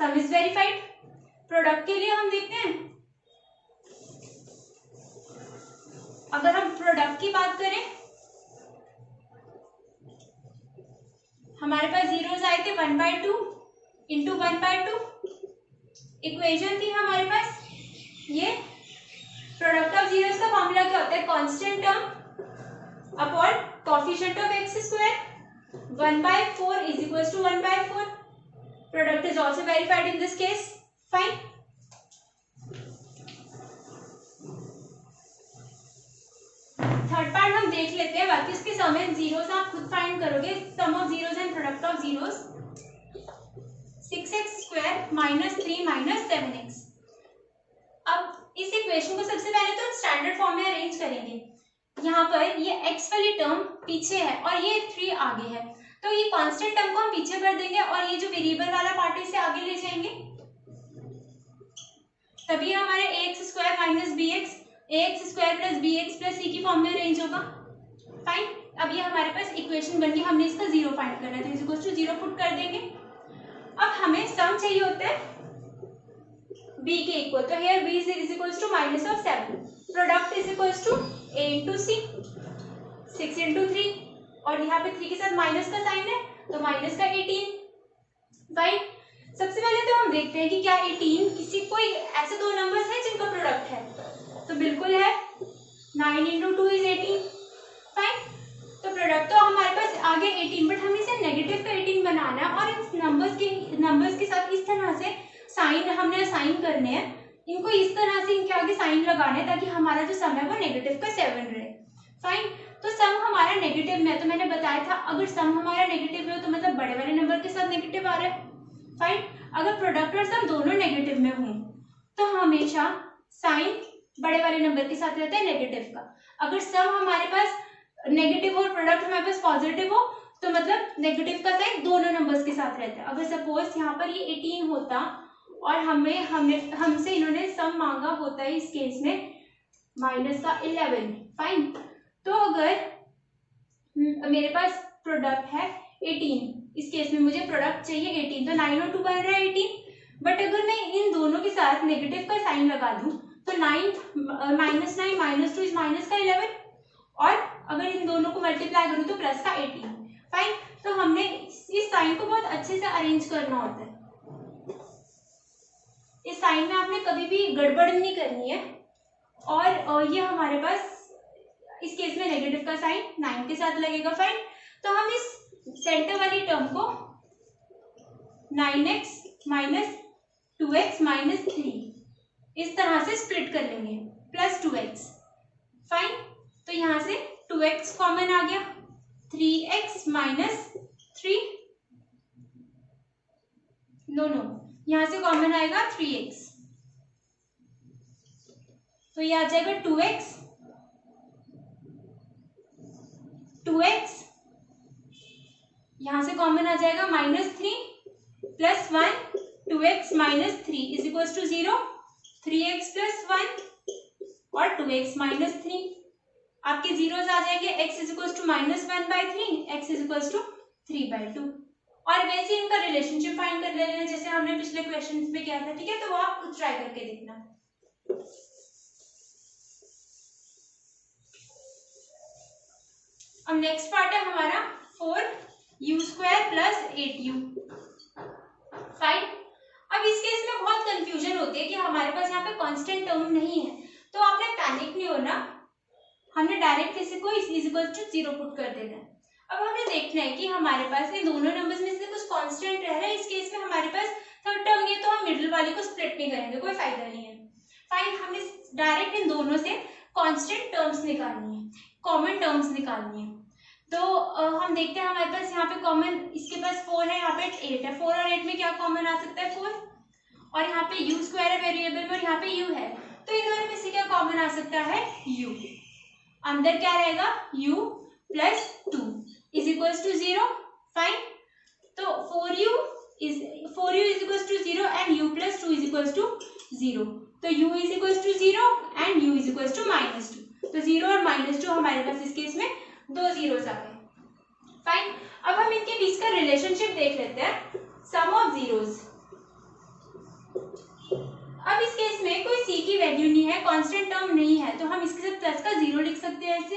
some is verified. Product के लिए हम देखते हैं, अगर हम प्रोडक्ट की बात करें हमारे पास जीरोस आए थे 1/2 इंटू 1/2। इक्वेशन थी हमारे पास ये। प्रोडक्ट ऑफ जीरोस का फॉर्मूला क्या होता है, constant term upon coefficient of x square 1/4 is equals to 1/4। Product is also verified in this case. Fine, third part हम देख लेते हैं, बाकी इसके सम एंड जीरोस आप खुद फाइंड करोगे। Sum of zeros and product of zeros 6x square -3 7x। अब इस इक्वेशन को सबसे पहले तो स्टैंडर्ड फॉर्म में अरेंज करेंगे। यहाँ पर ये x वाली टर्म पीछे है और ये 3 आगे है, तो ये कांस्टेंट टर्म को हम पीछे कर देंगे और ये जो वेरिएबल वाला पार्ट है इसे आगे ले जाएंगे, तभी हमारे ax square minus b x ax square plus b x plus c की फॉर्म में अरेंज होगा। फाइन, अब ये हमारे पास इक्वेशन बन गई, हमने इसका जीरो फाइंड करना है तो is equal to zero put कर देंगे। अब हमें सम चाहिए होता है b के इक्वल, तो here b is equal to minus of 7, product is equal to a into C, 6 into 3 और यहाँ पे 3 के साथ माइनस का साइन है तो माइनस का 18। फाइन, सबसे पहले तो हम देखते हैं कि क्या 18 किसी कोई ऐसे दो नंबर्स हैं जिनका प्रोडक्ट है, तो बिल्कुल है, 9 इंटू 2 इज 18। फाइन, तो प्रोडक्ट तो हमारे पास आगे 18, बट हमें इसे नेगेटिव का 18 बनाना है और इन नंबर्स के साथ इस तरह से साइन हमने असाइन करने हैं, इनको इस तरह से इनके आगे साइन लगाने हैं ताकि हमारा जो सम है वो नेगेटिव का 7 रहे। फाइन, तो सम हमारा नेगेटिव में है, तो मैंने बताया था अगर सम हमारा नेगेटिव में हो तो मतलब बड़े वाले नंबर के साथ नेगेटिव आ रहा है। फाइन, अगर प्रोडक्ट और सम दोनों नेगेटिव में हों तो हमेशा साइन बड़े वाले नंबर के साथ रहता है नेगेटिव का। अगर सम हमारे पास नेगेटिव हो और प्रोडक्ट हमारे पास पॉजिटिव हो तो मतलब नेगेटिव का साइन दोनों नंबर्स के साथ रहता है। अगर सपोज यहाँ पर ये 18 होता और हमसे इन्होंने सम मांगा होता है इस केस में माइनस का 11। फाइन, तो अगर मेरे पास प्रोडक्ट है 18, इस केस में मुझे प्रोडक्ट चाहिए 18, तो 9 और 2 बन रहा है 18, बट अगर मैं इन दोनों के साथ नेगेटिव का साइन लगा दूं तो 9 माइनस 9 माइनस 2 इज माइनस का 11 और अगर इन दोनों को मल्टीप्लाई करूं तो प्लस का 18। फाइन, तो हमने इस साइन को बहुत अच्छे से अरेंज करना होता है, इस साइन में आपने कभी भी गड़बड़ नहीं करनी है और ये हमारे पास इस केस में नेगेटिव का साइन 9 के साथ लगेगा। फाइन, तो हम इस सेंटर वाली टर्म को 9x माइनस 2x माइनस 3 इस तरह से स्प्लिट कर लेंगे प्लस 2x। फाइन, तो यहाँ से 2x कॉमन आ गया, 3x माइनस 3 यहाँ से कॉमन आएगा 3x, तो ये आ जाएगा 2x यहाँ से कॉमन आ जाएगा minus 3 plus 1 2x minus 3 is equal to 0, 3x plus 1 और 2x माइनस 3, आपके जीरोस आ जाएंगे, x is equal to minus 1/3, x is equal to 3/2 और वैसे इनका रिलेशनशिप फाइंड कर लेना जैसे हमने पिछले क्वेश्चन में किया था। ठीक है, तो वो आप खुद ट्राई करके देखना। अब नेक्स्ट पार्ट है हमारा 4u² प्लस 8u। फाइन, अब इस केस में बहुत कंफ्यूजन होती है कि हमारे पास यहाँ पे कांस्टेंट टर्म नहीं है, तो आपने पैनिक नहीं होना, हमने डायरेक्ट इसी को इज इक्वल टू 0 पुट कर देना है। अब हमें देखना है कि हमारे पास इन दोनों नंबर्स में से कुछ कांस्टेंट रह रहा है, इस केस में हमारे पास थर्ड टर्म नहीं है तो हम मिडिल वाले को स्प्लिट नहीं करेंगे, कोई फायदा नहीं है। फाइन, हमने डायरेक्ट इन दोनों से कांस्टेंट टर्म्स निकालनी है, कॉमन टर्म्स निकालनी है। तो हम देखते हैं हमारे पास यहाँ पे कॉमन, इसके पास 4 है, यहाँ पे 8 है, 4 और 8 में क्या कॉमन आ सकता है 4, और यहाँ पे u स्क्वायर है वेरिएबल में और यहाँ पे u है, तो इन दोनों में से क्या कॉमन आ सकता है u, अंदर क्या रहेगा u plus 2 is equal to 0। Fine, तो 4u is equal to 0 and u plus 2 is equal to 0, तो u is equal to 0 and u is equal to -2, तो 0 और -2 हमारे पास इस केस में दो जीरोस आ गए। फाइन, अब हम इनके बीच का रिलेशनशिप देख लेते हैं, सम ऑफ जीरोस। अब इस केस में कोई c की वैल्यू नहीं है, कांस्टेंट टर्म नहीं है, तो हम इसके साथ प्लस का 0 लिख सकते हैं ऐसे,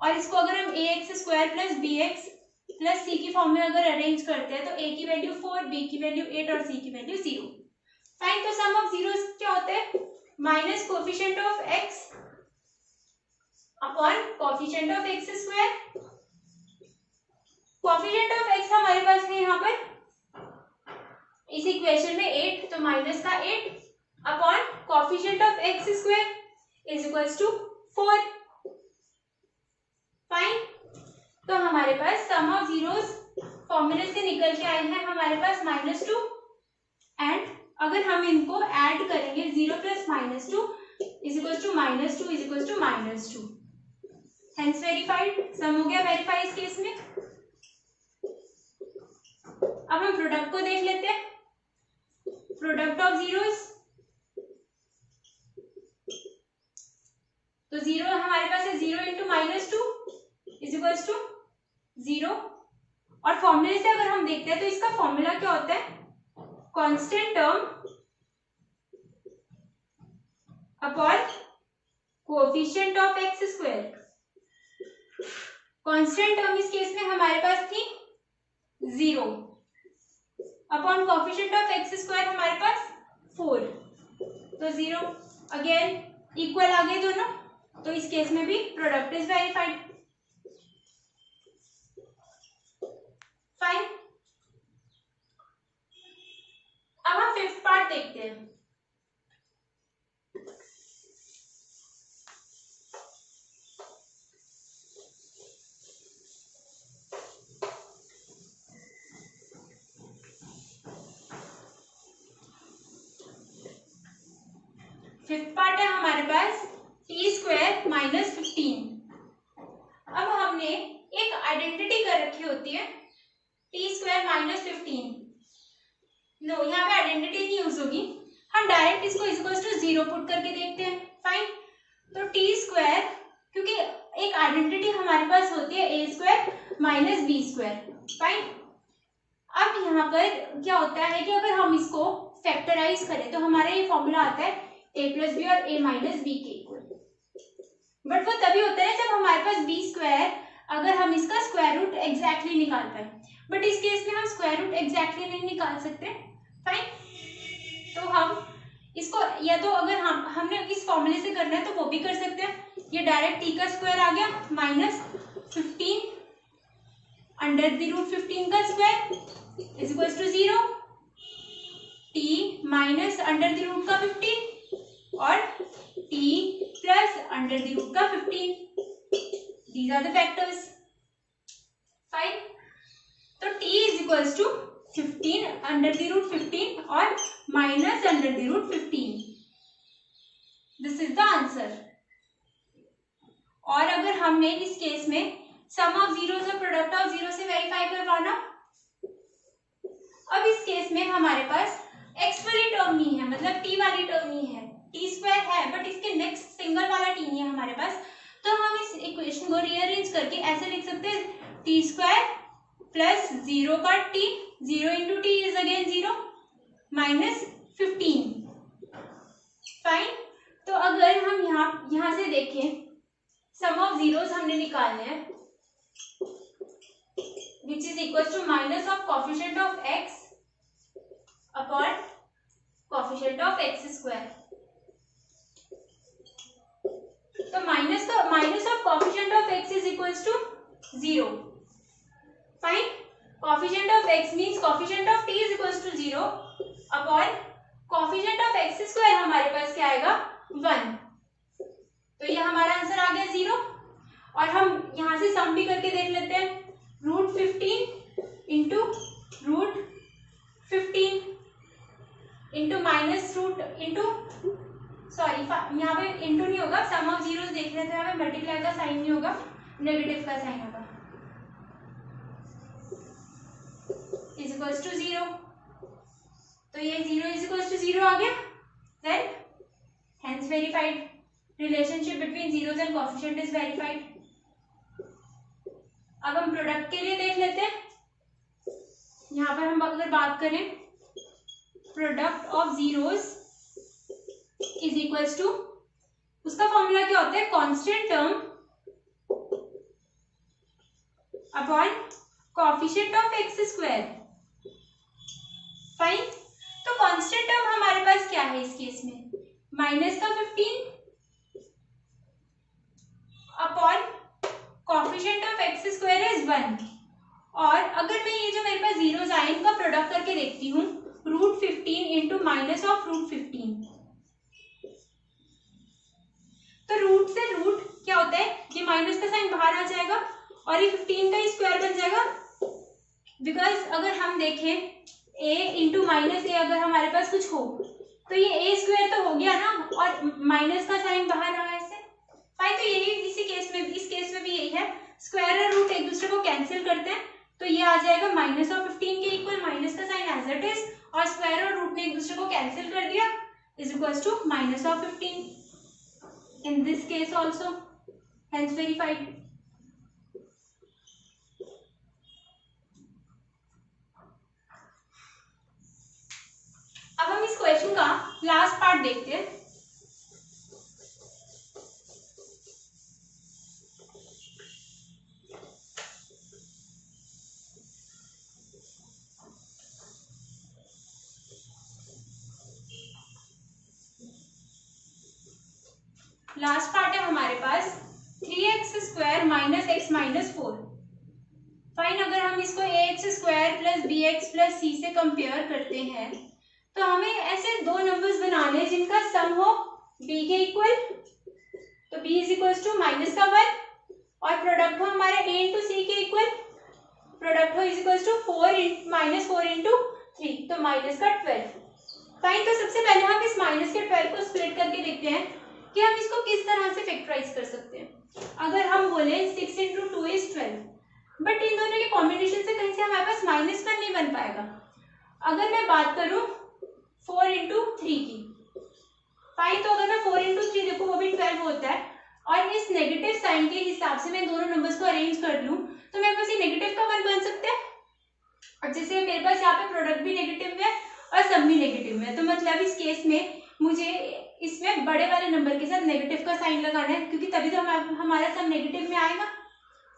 और इसको अगर हम ax² plus bx plus c की फॉर्म में अगर अरेंज करते हैं तो a की वैल्यू 4, b की वैल्यू 8 और c की वैल्यू 0। फाइन, तो सम ऑफ जीरोस क्या होता है, minus coefficient of x upon coefficient of x²। Coefficient of x हमारे पास है यहाँ पर इस इक्वेशन में 8, तो माइनस का 8 upon coefficient of x² is equals to 4। Fine, तो हमारे पास सम ऑफ जीरोस फॉर्मूले से निकल के आए हैं हमारे पास -2, एंड अगर हम इनको ऐड करेंगे 0 plus -2 is equals to -2 is equals to -2। Hence verified, sum हो गया वेरीफाई इस केस में। अब हम प्रोडक्ट को देख लेते हैं, प्रोडक्ट ऑफ जीरोस, तो जीरो हमारे पास है 0 इंटू -2 इज इक्वल्स टू 0, और फॉर्मूले से अगर हम देखते हैं तो इसका फॉर्मूला क्या होता है, constant term upon coefficient of x square. Constant term इस केस में हमारे पास थी 0 upon coefficient of x square हमारे पास 4, तो 0 अगेन इक्वल आ गए दोनों, तो इस केस में भी प्रोडक्ट इज वेरीफाइड। फाइन, अब हम फिफ्थ पार्ट देखते हैं। फिफ्थ पार्ट है हमारे पास टी स्क्वायर माइनस 15। अब हमने एक आइडेंटिटी कर रखी होती है टी स्क्वायर माइनस 15, नो यहाँ पे आइडेंटिटी नहीं यूज होगी, हम डायरेक्ट इसको इक्वल्स टू 0 पुट करके देखते हैं। फाइन, तो टी स्क्वायर, क्योंकि एक आइडेंटिटी हमारे पास होती है a square minus b square. Fine, अब यहाँ पर क्या होता है कि अगर हम इसको फैक्टराइज करें तो हमारा ये फॉर्मूला आता है a प्लस बी और a माइनस बी के इक्वल, बट वो तभी होता है जब हमारे पास बी स्क्वायर अगर हम इसका स्क्वायर रूट एग्जैक्टली निकाल पाए, बट इस केस में हम स्क्वायर रूट एग्जैक्टली नहीं निकाल सकते। फाइन, तो हम इसको या तो अगर हमने इस फॉर्मूले से करना है तो वो भी कर सकते हैं, ये डायरेक्ट टी का स्क्वायर आ गया माइनस 15 अंडर द रूट 15 का square is equal to 0, T minus under the root का 15 और t plus under the root का 15, these are the factors. Fine, तो t is equals to 15 under the root 15 और minus under the root 15, this is the answer. और अगर हमने इस केस में सम ऑफ जीरोस और प्रोडक्ट ऑफ जीरो से वेरीफाई करवाना, अब इस केस में हमारे पास x वाली टर्म नहीं है, मतलब t वाली टर्म नहीं है, टी स्क्वायर है बट इसके नेक्स्ट सिंगल वाला टी नहीं है हमारे पास, तो हम इस इक्वेशन को रीअरेंज करके ऐसे लिख सकते हैं टी स्क्वायर प्लस 0 का T, 0 into T is again 0 minus 15। Fine, तो अगर हम यहाँ से देखें सम ऑफ जीरोस हमने निकालने हैं which is equal to minus of coefficient of x upon coefficient of x square, तो minus of coefficient of x is equals to 0। Fine, coefficient of x means coefficient of t is equals to 0 upon coefficient of x square हमारे पास क्या आएगा 1, तो ये हमारा आंसर आ गया 0। और हम यहाँ से सम भी करके देख लेते हैं, root 15 into root 15 into minus root into sorry यहाँ पे इंटू नहीं होगा, सम ऑफ जीरोस देख रहे थे, यहाँ पे मल्टीप्लाई का साइन नहीं होगा, नेगेटिव का साइन होगा, इज इक्वल्स टू 0, तो ये 0 इज इक्वल्स टू 0 आ गया, then hence verified, relationship between zeros and coefficient is verified. अब हम प्रोडक्ट के लिए देख लेते हैं, यहाँ पर हम अगर बात करें product of zeros is equals to, उसका फॉर्मूला क्या होता है, constant term upon coefficient of x square. Fine, तो कांस्टेंट टर्म हमारे पास क्या है इस केस में, माइनस का 15 upon coefficient of x square is 1, और अगर मैं ये जो मेरे पास जीरोस आए इनका प्रोडक्ट करके देखती हूँ, root 15 into minus of root 15, तो रूट से रूट क्या होता है, ये माइनस का साइन बाहर आ जाएगा और ये 15 का स्क्वायर बन जाएगा, बिकॉज अगर हम देखें a इंटू माइनस ए अगर हमारे पास कुछ हो तो ये ए स्क्वायर तो हो गया ना, और माइनस का साइन बाहर रहा है इससे। फाइन, तो यही इस केस में भी यही है, स्क्वायर और रूट एक दूसरे को कैंसिल करते हैं, तो ये आ जाएगा -15 के इक्वल, माइनस का साइन एज इट इज, और स्क्वायर और रूट ने एक दूसरे को कैंसिल कर दिया, is equal to -15 in this case also, hence verified. अब हम इस क्वेश्चन का लास्ट पार्ट देखते हैं। लास्ट पार्ट है हमारे पास 3x² minus x minus 4। Fine, अगर हम इसको ax² plus bx plus c से कंपेयर करते हैं तो हमें ऐसे दो नंबर्स बनाने जिनका सम हो b के इक्वल, तो b is equal to minus का 1, और प्रोडक्ट हो हमारे a इंटू सी के इक्वल, प्रोडक्ट हो इज इक्वल टू -4 इंटू 3, तो माइनस का 12। फाइन, तो सबसे पहले हम इस माइनस के 12 को स्प्लिट करके देखते हैं कि हम इसको किस तरह से फैक्टराइज कर सकते हैं। अगर हम बोले 6 इंटू 2 इज 12, बट इन दोनों के कॉम्बिनेशन से कहीं से हमारे पास -1 नहीं बन पाएगा। अगर मैं बात करूं 4 इंटू 3 की, फाइन, तो अगर मैं 4 इंटू 3 देखो वो भी 12 होता है, और इस नेगेटिव साइन के हिसाब से मैं दोनों नंबर्स को अरेंज कर लूं तो मेरे पास ये नेगेटिव का 1 बन सकता है, और जैसे मेरे पास यहाँ पे प्रोडक्ट भी नेगेटिव में है और सम भी नेगेटिव में है, तो मतलब इस केस में मुझे इसमें बड़े वाले नंबर के साथ नेगेटिव का साइन लगाना है, क्योंकि तभी तो हमारा सम नेगेटिव में आएगा।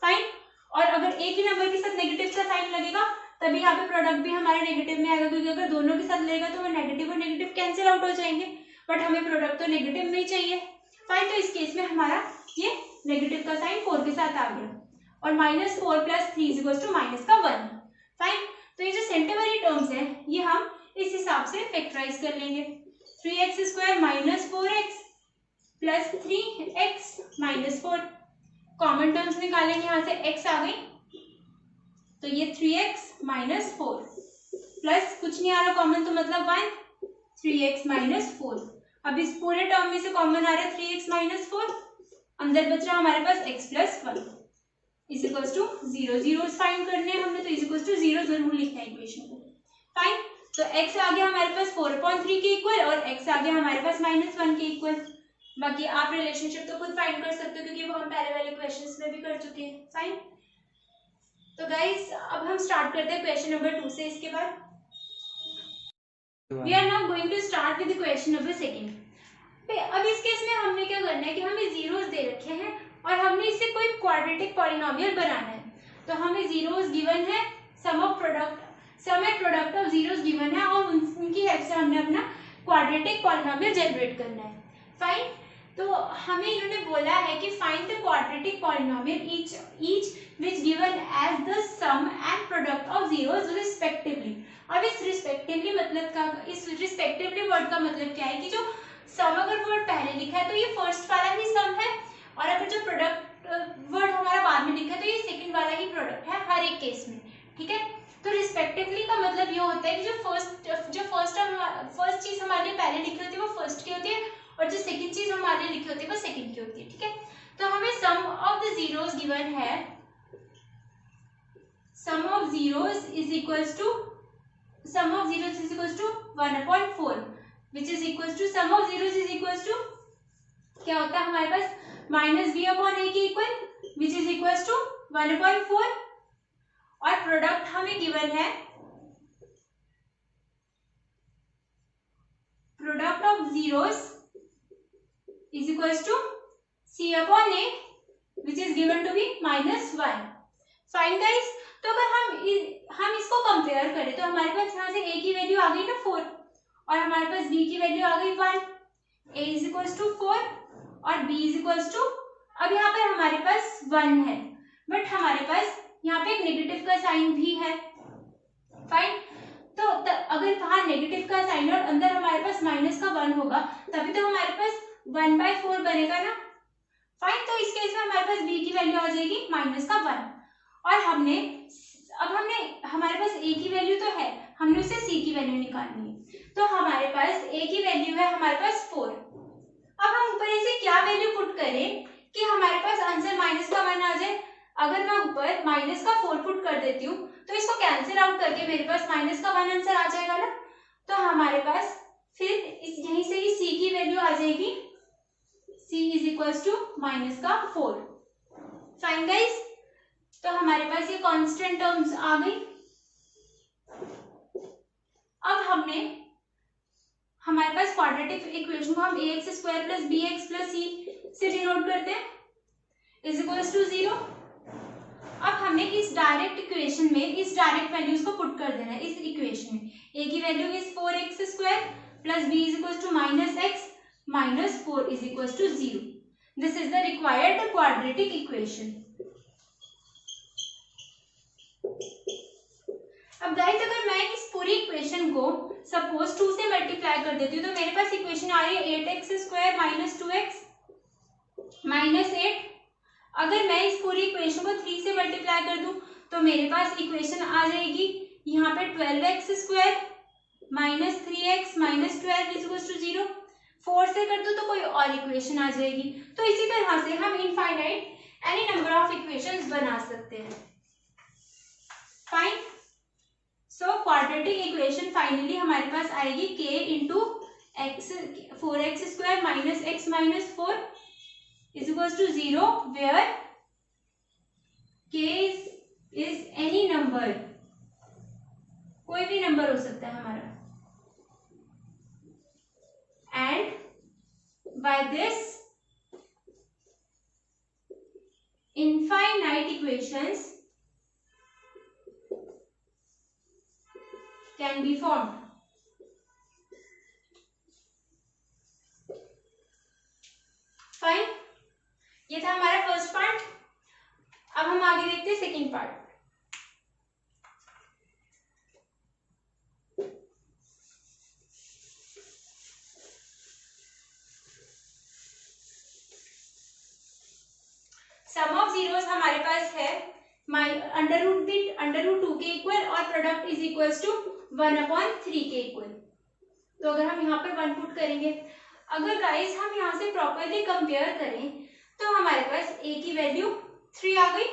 फाइन, और अगर एक ही नंबर के साथ नेगेटिव का साइन लगेगा तभी यहाँ पे प्रोडक्ट भी हमारे नेगेटिव में आएगा, क्योंकि अगर दोनों के साथ लगेगा तो वो नेगेटिव और नेगेटिव कैंसिल आउट हो जाएंगे, बट हमें प्रोडक्ट तो नेगेटिव में ही चाहिए। फाइन, तो इस केस में हमारा ये नेगेटिव का साइन 4 के साथ आ गया, और -4 plus 3 is equal to -1। Fine, तो ये जो सेंटर वाली टर्म्स है ये हम इस हिसाब से फैक्टराइज कर लेंगे। 3x² minus 4x plus 3x minus 4, common terms निकालेंगे, यहाँ से x आ गई, तो ये 3x माइनस 4 प्लस कुछ नहीं आ रहा कॉमन, तो मतलब 1, 3x माइनस 4। अब इस पूरे टर्म में से कॉमन आ रहा है 3x माइनस 4, अंदर बच रहा हमारे पास x plus 1 is equal to 0। Zeros find करने हैं हमने, तो इज इक्वल टू 0 जरूर लिखना है इक्वेशन को। फाइन, तो x आ गया हमारे पास 4/3 के इक्वल, और x आ गया हमारे पास -1 के इक्वल। बाकी आप रिलेशनशिप तो खुद फाइंड कर सकते हो, क्योंकि वो हम पहले वाले क्वेश्चंस में भी कर चुके हैं। फाइन, तो गाइस अब हम स्टार्ट करते हैं क्वेश्चन नंबर 2 से। इसके बाद we are now going to start with question number 2। अब इस केस में हमने क्या करना है कि हमें जीरोस दे रखे हैं और हमने इससे कोई क्वाड्रेटिक पॉलिनोमियल बनाना है, तो हमें जीरोस गिवन है, sum and product of zeros given है, और उनकी हेल्प से हमने अपना क्वाड्रेटिक पॉलिनोमियल जनरेट करना है। फाइन, तो हमें इन्होंने बोला है कि find the quadratic polynomial each which given as the sum and product of zeros respectively। अब इस respectively मतलब का, इस respectively वर्ड का मतलब क्या है कि जो सम अगर वर्ड पहले लिखा है तो ये फर्स्ट वाला ही सम है, और अगर जो प्रोडक्ट वर्ड हमारा बाद में लिखा है तो ये सेकंड वाला ही प्रोडक्ट है हर एक केस में। ठीक है, तो रिस्पेक्टिवली का मतलब ये होता है कि जो फर्स्ट चीज हमारे लिए पहले लिखी होती है वो फर्स्ट की होती है, और जो सेकंड चीज हमारे लिए लिखी होती है वो सेकंड की होती है। ठीक है, तो हमें सम ऑफ द जीरोस गिवन है, sum of zeros is equals to 1/4, which is equals to sum of zeros is equals to क्या होता है हमारे पास -b/a के equal, which is equals to 1/4, और प्रोडक्ट हमें गिवन है, product of zeros is equals to c/a, which is given to be -1। Fine guys, तो अगर हम इसको कंपेयर करें तो हमारे पास यहाँ से a की वैल्यू आ गई ना 4, और हमारे पास b की वैल्यू आ गई 1, a इज इक्वल्स टू 4 और b इज इक्वल्स टू, अब यहाँ पर हमारे पास 1 है, बट हमारे पास यहाँ पे एक नेगेटिव का साइन भी है। फाइन, तो अगर बाहर नेगेटिव का साइन और अंदर हमारे पास -1 होगा तभी तो हमारे पास 1/4 बनेगा ना। फाइन, तो इस केस में हमारे पास b की वैल्यू आ जाएगी -1, और हमने हमारे पास a की वैल्यू तो है, हमने उसे c की वैल्यू निकालनी है, तो हमारे पास a की वैल्यू है हमारे पास 4। अब हम ऊपर से क्या वैल्यू पुट करें कि हमारे पास आंसर माइनस का 1 आ जाए। अगर मैं ऊपर माइनस का 4 पुट कर देती हूँ तो इसको कैंसिल आउट करके मेरे पास माइनस का 1 आंसर आ जाएगा ना। तो हमारे पास फिर इस यहीं से ही c की वैल्यू आ जाएगी, c is equals to minus का 4। फाइन गाइस, तो हमारे पास ये कांस्टेंट टर्म्स आ गई। अब हमारे पास क्वाड्रेटिक इक्वेशन को हम ax square plus bx plus c से डिनोट करते हैं इज इक्वल्स टू 0। अब हमें इस डायरेक्ट इक्वेशन में इस डायरेक्ट वैल्यूज को पुट कर देना है इस इक्वेशन में। a की value is 4x square plus b is equals to minus x minus 4 is equals to 0। This is the required quadratic equation. अब गाइस अगर मैं इस पूरी इक्वेशन को सपोज 2 से मल्टीप्लाई कर देती हूँ तो मेरे पास इक्वेशन आ रही है 8x square minus 2x minus 8। अगर मैं इस पूरी इक्वेशन को 3 से मल्टीप्लाई कर दूं तो मेरे पास इक्वेशन आ जाएगी यहाँ पे 12x square minus 3x minus 12 is equals to 0। 4 से कर दूं तो कोई और इक्वेशन आ जाएगी। तो इसी तरह से हम infinite any number of equations बना सकते हैं। Fine, so quadratic equation finally हमारे पास आएगी k into x 4x square minus x minus 4 is equals to 0 where k is any number, कोई भी नंबर हो सकता है हमारा, and by this infinite equations can be formed. Fine, ये था हमारा फर्स्ट पार्ट। अब हम आगे देखते हैं second part. Sum of zeros हमारे पास है अंडर रूट 2 के इक्वल और प्रोडक्ट इज इक्वल्स टू 1/3 के इक्वल। तो अगर हम यहाँ पर 1 पुट करेंगे, अगर गाइस हम यहाँ से प्रॉपरली कंपेयर करें तो हमारे पास a की वैल्यू 3 आ गई।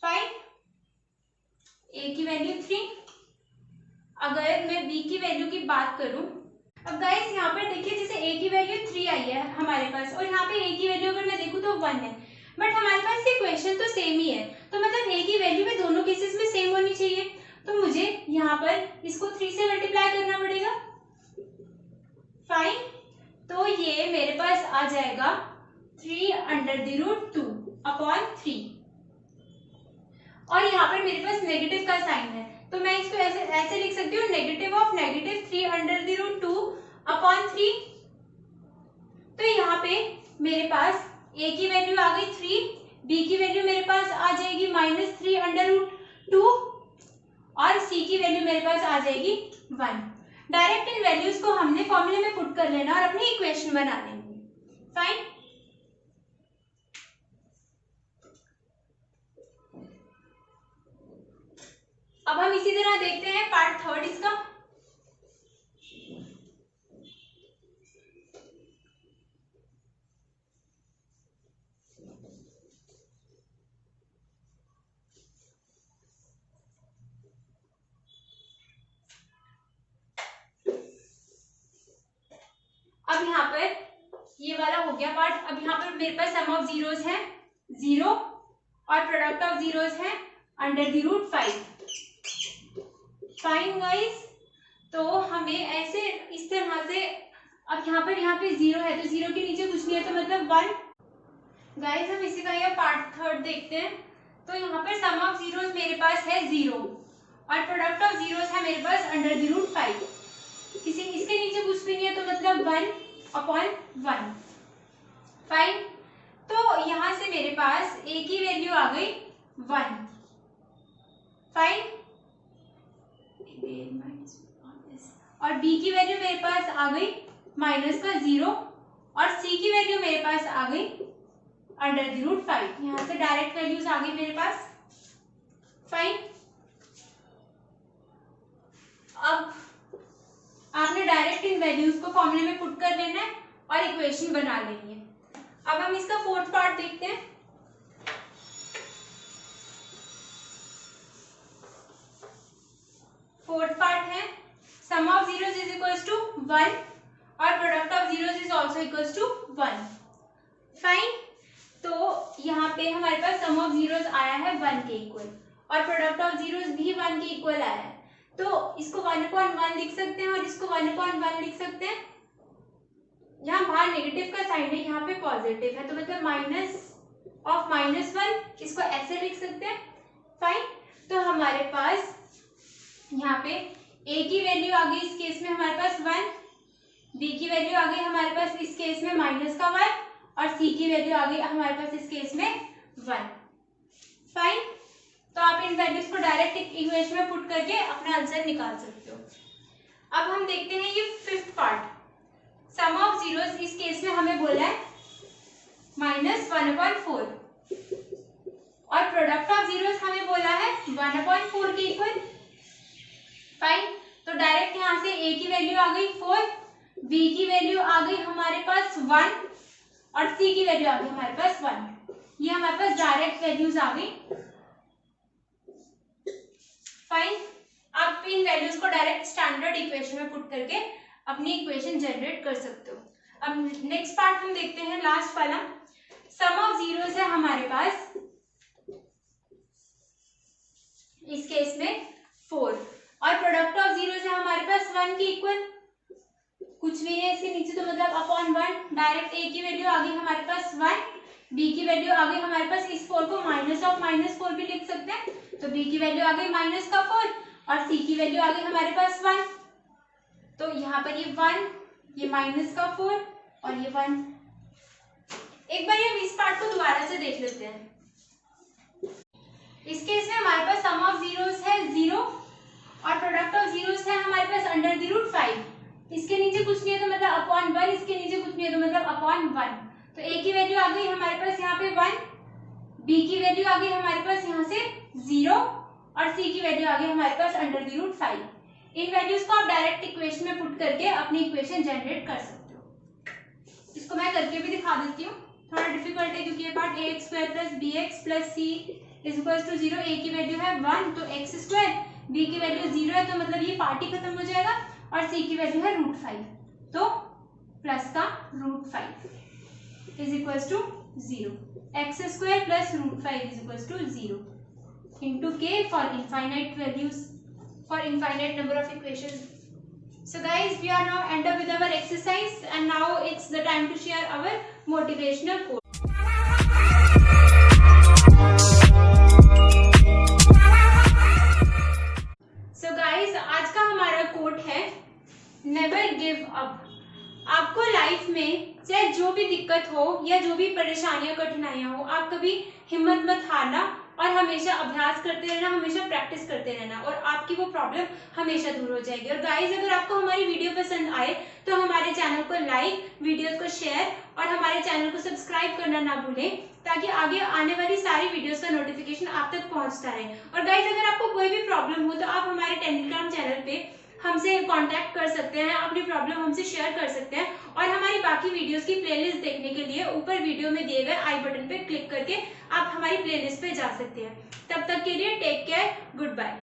फाइन, a की वैल्यू 3। अगर मैं b की वैल्यू की बात करूं, अब गाइस यहाँ पर देखिए जैसे a की वैल्यू 3 आई है हमारे पास और यहाँ पे a की वैल्यू अगर मैं देखूं तो 1 है, बट हमारे पास ये क्वेश्चन तो सेम ही है, तो मतलब a की वैल्यू भी दोनों केसेस में सेम होनी चाहिए। तो मुझे यहाँ पर इसको 3 से मल्टीप्लाई करना पड़ेगा। फाइन, तो ये मेरे पास आ जाएगा 3√2/3 और यहाँ पर मेरे पास नेगेटिव का साइन है तो मैं इसको ऐसे लिख सकती हूँ नेगेटिव ऑफ नेगेटिव 3√2/3। तो यहाँ पे मेरे पास a की वैल्यू आ गई 3, b की वैल्यू मेरे पास आ जाएगी -3√2 और c की वैल्यू मेरे पास आ जाएगी 1। डायरेक्ट इन वैल्यूज को हमने फॉर्मूले में पुट कर लेना और अपनी इक्वेशन बना लेंगे। फाइन, अब हम इसी तरह देखते हैं पार्ट थर्ड इसका। अब यहाँ पर ये वाला हो गया पार्ट। अब यहाँ पर मेरे पास सम ऑफ जीरोस है 0 और प्रोडक्ट ऑफ जीरोस है √5। फाइन गाइस, तो हमें ऐसे इस तरह से, अब यहाँ पे 0 है तो 0 के नीचे कुछ नहीं है तो मतलब 1। गाइस हम इसी का यह पार्ट थर्ड देखते हैं। तो यहाँ पर सम ऑफ जीरोस मेरे पास है 0 और प्रोडक्ट ऑफ जीरोस है मेरे पास √5। इसके नीचे कुछ भी नहीं है तो मतलब 1/1। फाइन, तो यहाँ से मेरे पास a की वैल्यू आ गई 1। फाइन, और b की वैल्यू मेरे पास आ गई -0 और c की वैल्यू मेरे पास आ गई √5। यहाँ से डायरेक्ट वैल्यूज आ गई मेरे पास। फाइन, अब आपने डायरेक्ट इन वैल्यूज को फॉर्मूले में पुट कर लेना है और इक्वेशन बना लेनी है। अब हम इसका फोर्थ पार्ट देखते हैं। फोर्थ पार्ट है sum of zeros is equals to 1 और product of zeros is also equals to 1। Fine. तो यहाँ पे हमारे पास सम ऑफ जीरोस आया है 1 के इक्वल और प्रोडक्ट ऑफ जीरोस भी 1 के इक्वल आया है। तो इसको 1/1 लिख सकते हैं और इसको 1/1 लिख सकते हैं। यहाँ बाहर नेगेटिव का साइन है, यहाँ पे पॉजिटिव है, तो मतलब -(-1) इसको ऐसे लिख सकते हैं। फाइन। तो हमारे पास यहाँ पे a की वैल्यू आ गई इस केस में हमारे पास 1, b की वैल्यू आ गई हमारे पास इस केस में -(1) और c की वैल्यू आ गई हमारे पास इस केस में 1। फाइन। तो आप इन वैल्यूज को डायरेक्ट इक्वेशन में पुट करके अपना आंसर निकाल सकते हो। अब हम देखते हैं ये fifth part, sum of zeros. इस केस में हमें बोला है -1/4 और प्रोडक्ट ऑफ जीरोस हमें बोला है 1/4 के इक्वल। फाइन। तो डायरेक्ट यहाँ से a की वैल्यू आ गई 4, b की वैल्यू आ गई हमारे पास 1 और c की वैल्यू आ गई हमारे पास 1। ये हमारे पास डायरेक्ट वैल्यूज आ गई। फाइन। आप इन वैल्यूज को डायरेक्ट स्टैंडर्ड इक्वेशन में पुट करके अपनी इक्वेशन जनरेट कर सकते हो। अब नेक्स्ट पार्ट हम देखते हैं, लास्ट वाला। सम ऑफ जीरोस है हमारे पास इस केस में 4 और प्रोडक्ट ऑफ जीरोस है हमारे पास 1 के इक्वल। कुछ भी है इसके नीचे, तो मतलब /1। डायरेक्ट a की वैल्यू आ गई हमारे पास 1, b की वैल्यू आ गई हमारे पास इस 4 को -(-4) भी लिख सकते हैं। तो b की वैल्यू आ गई -(4) और c की वैल्यू आ गई हमारे पास 1। तो यहाँ पर ये 1, ये -(4) और ये 1। एक बार हम इस पार्ट को दोबारा से देख लेते हैं। इस केस में हमारे पास सम ऑफ जीरोस है 0 और प्रोडक्ट ऑफ जीरोस है हमारे पास √5। इसके नीचे कुछ नहीं है तो मतलब /1, इसके नीचे कुछ नहीं है तो मतलब /1। तो a की वैल्यू आ गई हमारे पास यहाँ पे 1, b की वैल्यू आ गई हमारे पास यहाँ से 0 और c की वैल्यू आ गई हमारे पास √5। इन वैल्यूज को आप डायरेक्ट इक्वेशन में पुट करके अपनी इक्वेशन जनरेट कर सकते हो। इसको मैं करके भी दिखा देती हूँ, थोड़ा डिफिकल्ट है क्योंकि ये part ax² + bx + c = 0। a की वैल्यू है 1 तो x², b की वैल्यू 0 है तो मतलब ये पार्ट ही खत्म हो जाएगा और c की वैल्यू है √5 तो प्लस का √5 = 0। x² + √5 = 0 into k for infinite values, for infinite number of equations. So guys, we are now end up with our exercise and now it's the time to share our motivational quote. So guys, आज का हमारा कोट है never give up. आपको लाइफ में चाहे जो भी दिक्कत हो या जो भी परेशानियां कठिनाइयां हो, आप कभी हिम्मत मत हारना और हमेशा अभ्यास करते रहना, हमेशा प्रैक्टिस करते रहना और आपकी वो प्रॉब्लम हमेशा दूर हो जाएगी। और गाइस, अगर आपको हमारी वीडियो पसंद आए तो हमारे चैनल को लाइक, वीडियोस को शेयर और हमारे चैनल को सब्सक्राइब करना ना भूलें ताकि आगे आने वाली सारी वीडियोस का नोटिफिकेशन आप तक पहुंचता रहे। और गाइस, अगर आपको कोई भी प्रॉब्लम हो तो आप हमारे टेलीग्राम चैनल पे हमसे कांटेक्ट कर सकते हैं, अपनी प्रॉब्लम हमसे शेयर कर सकते हैं और हमारी बाकी वीडियोस की प्लेलिस्ट देखने के लिए ऊपर वीडियो में दिए गए आई बटन पे क्लिक करके आप हमारी प्लेलिस्ट पे जा सकते हैं। तब तक के लिए टेक केयर, गुड बाय।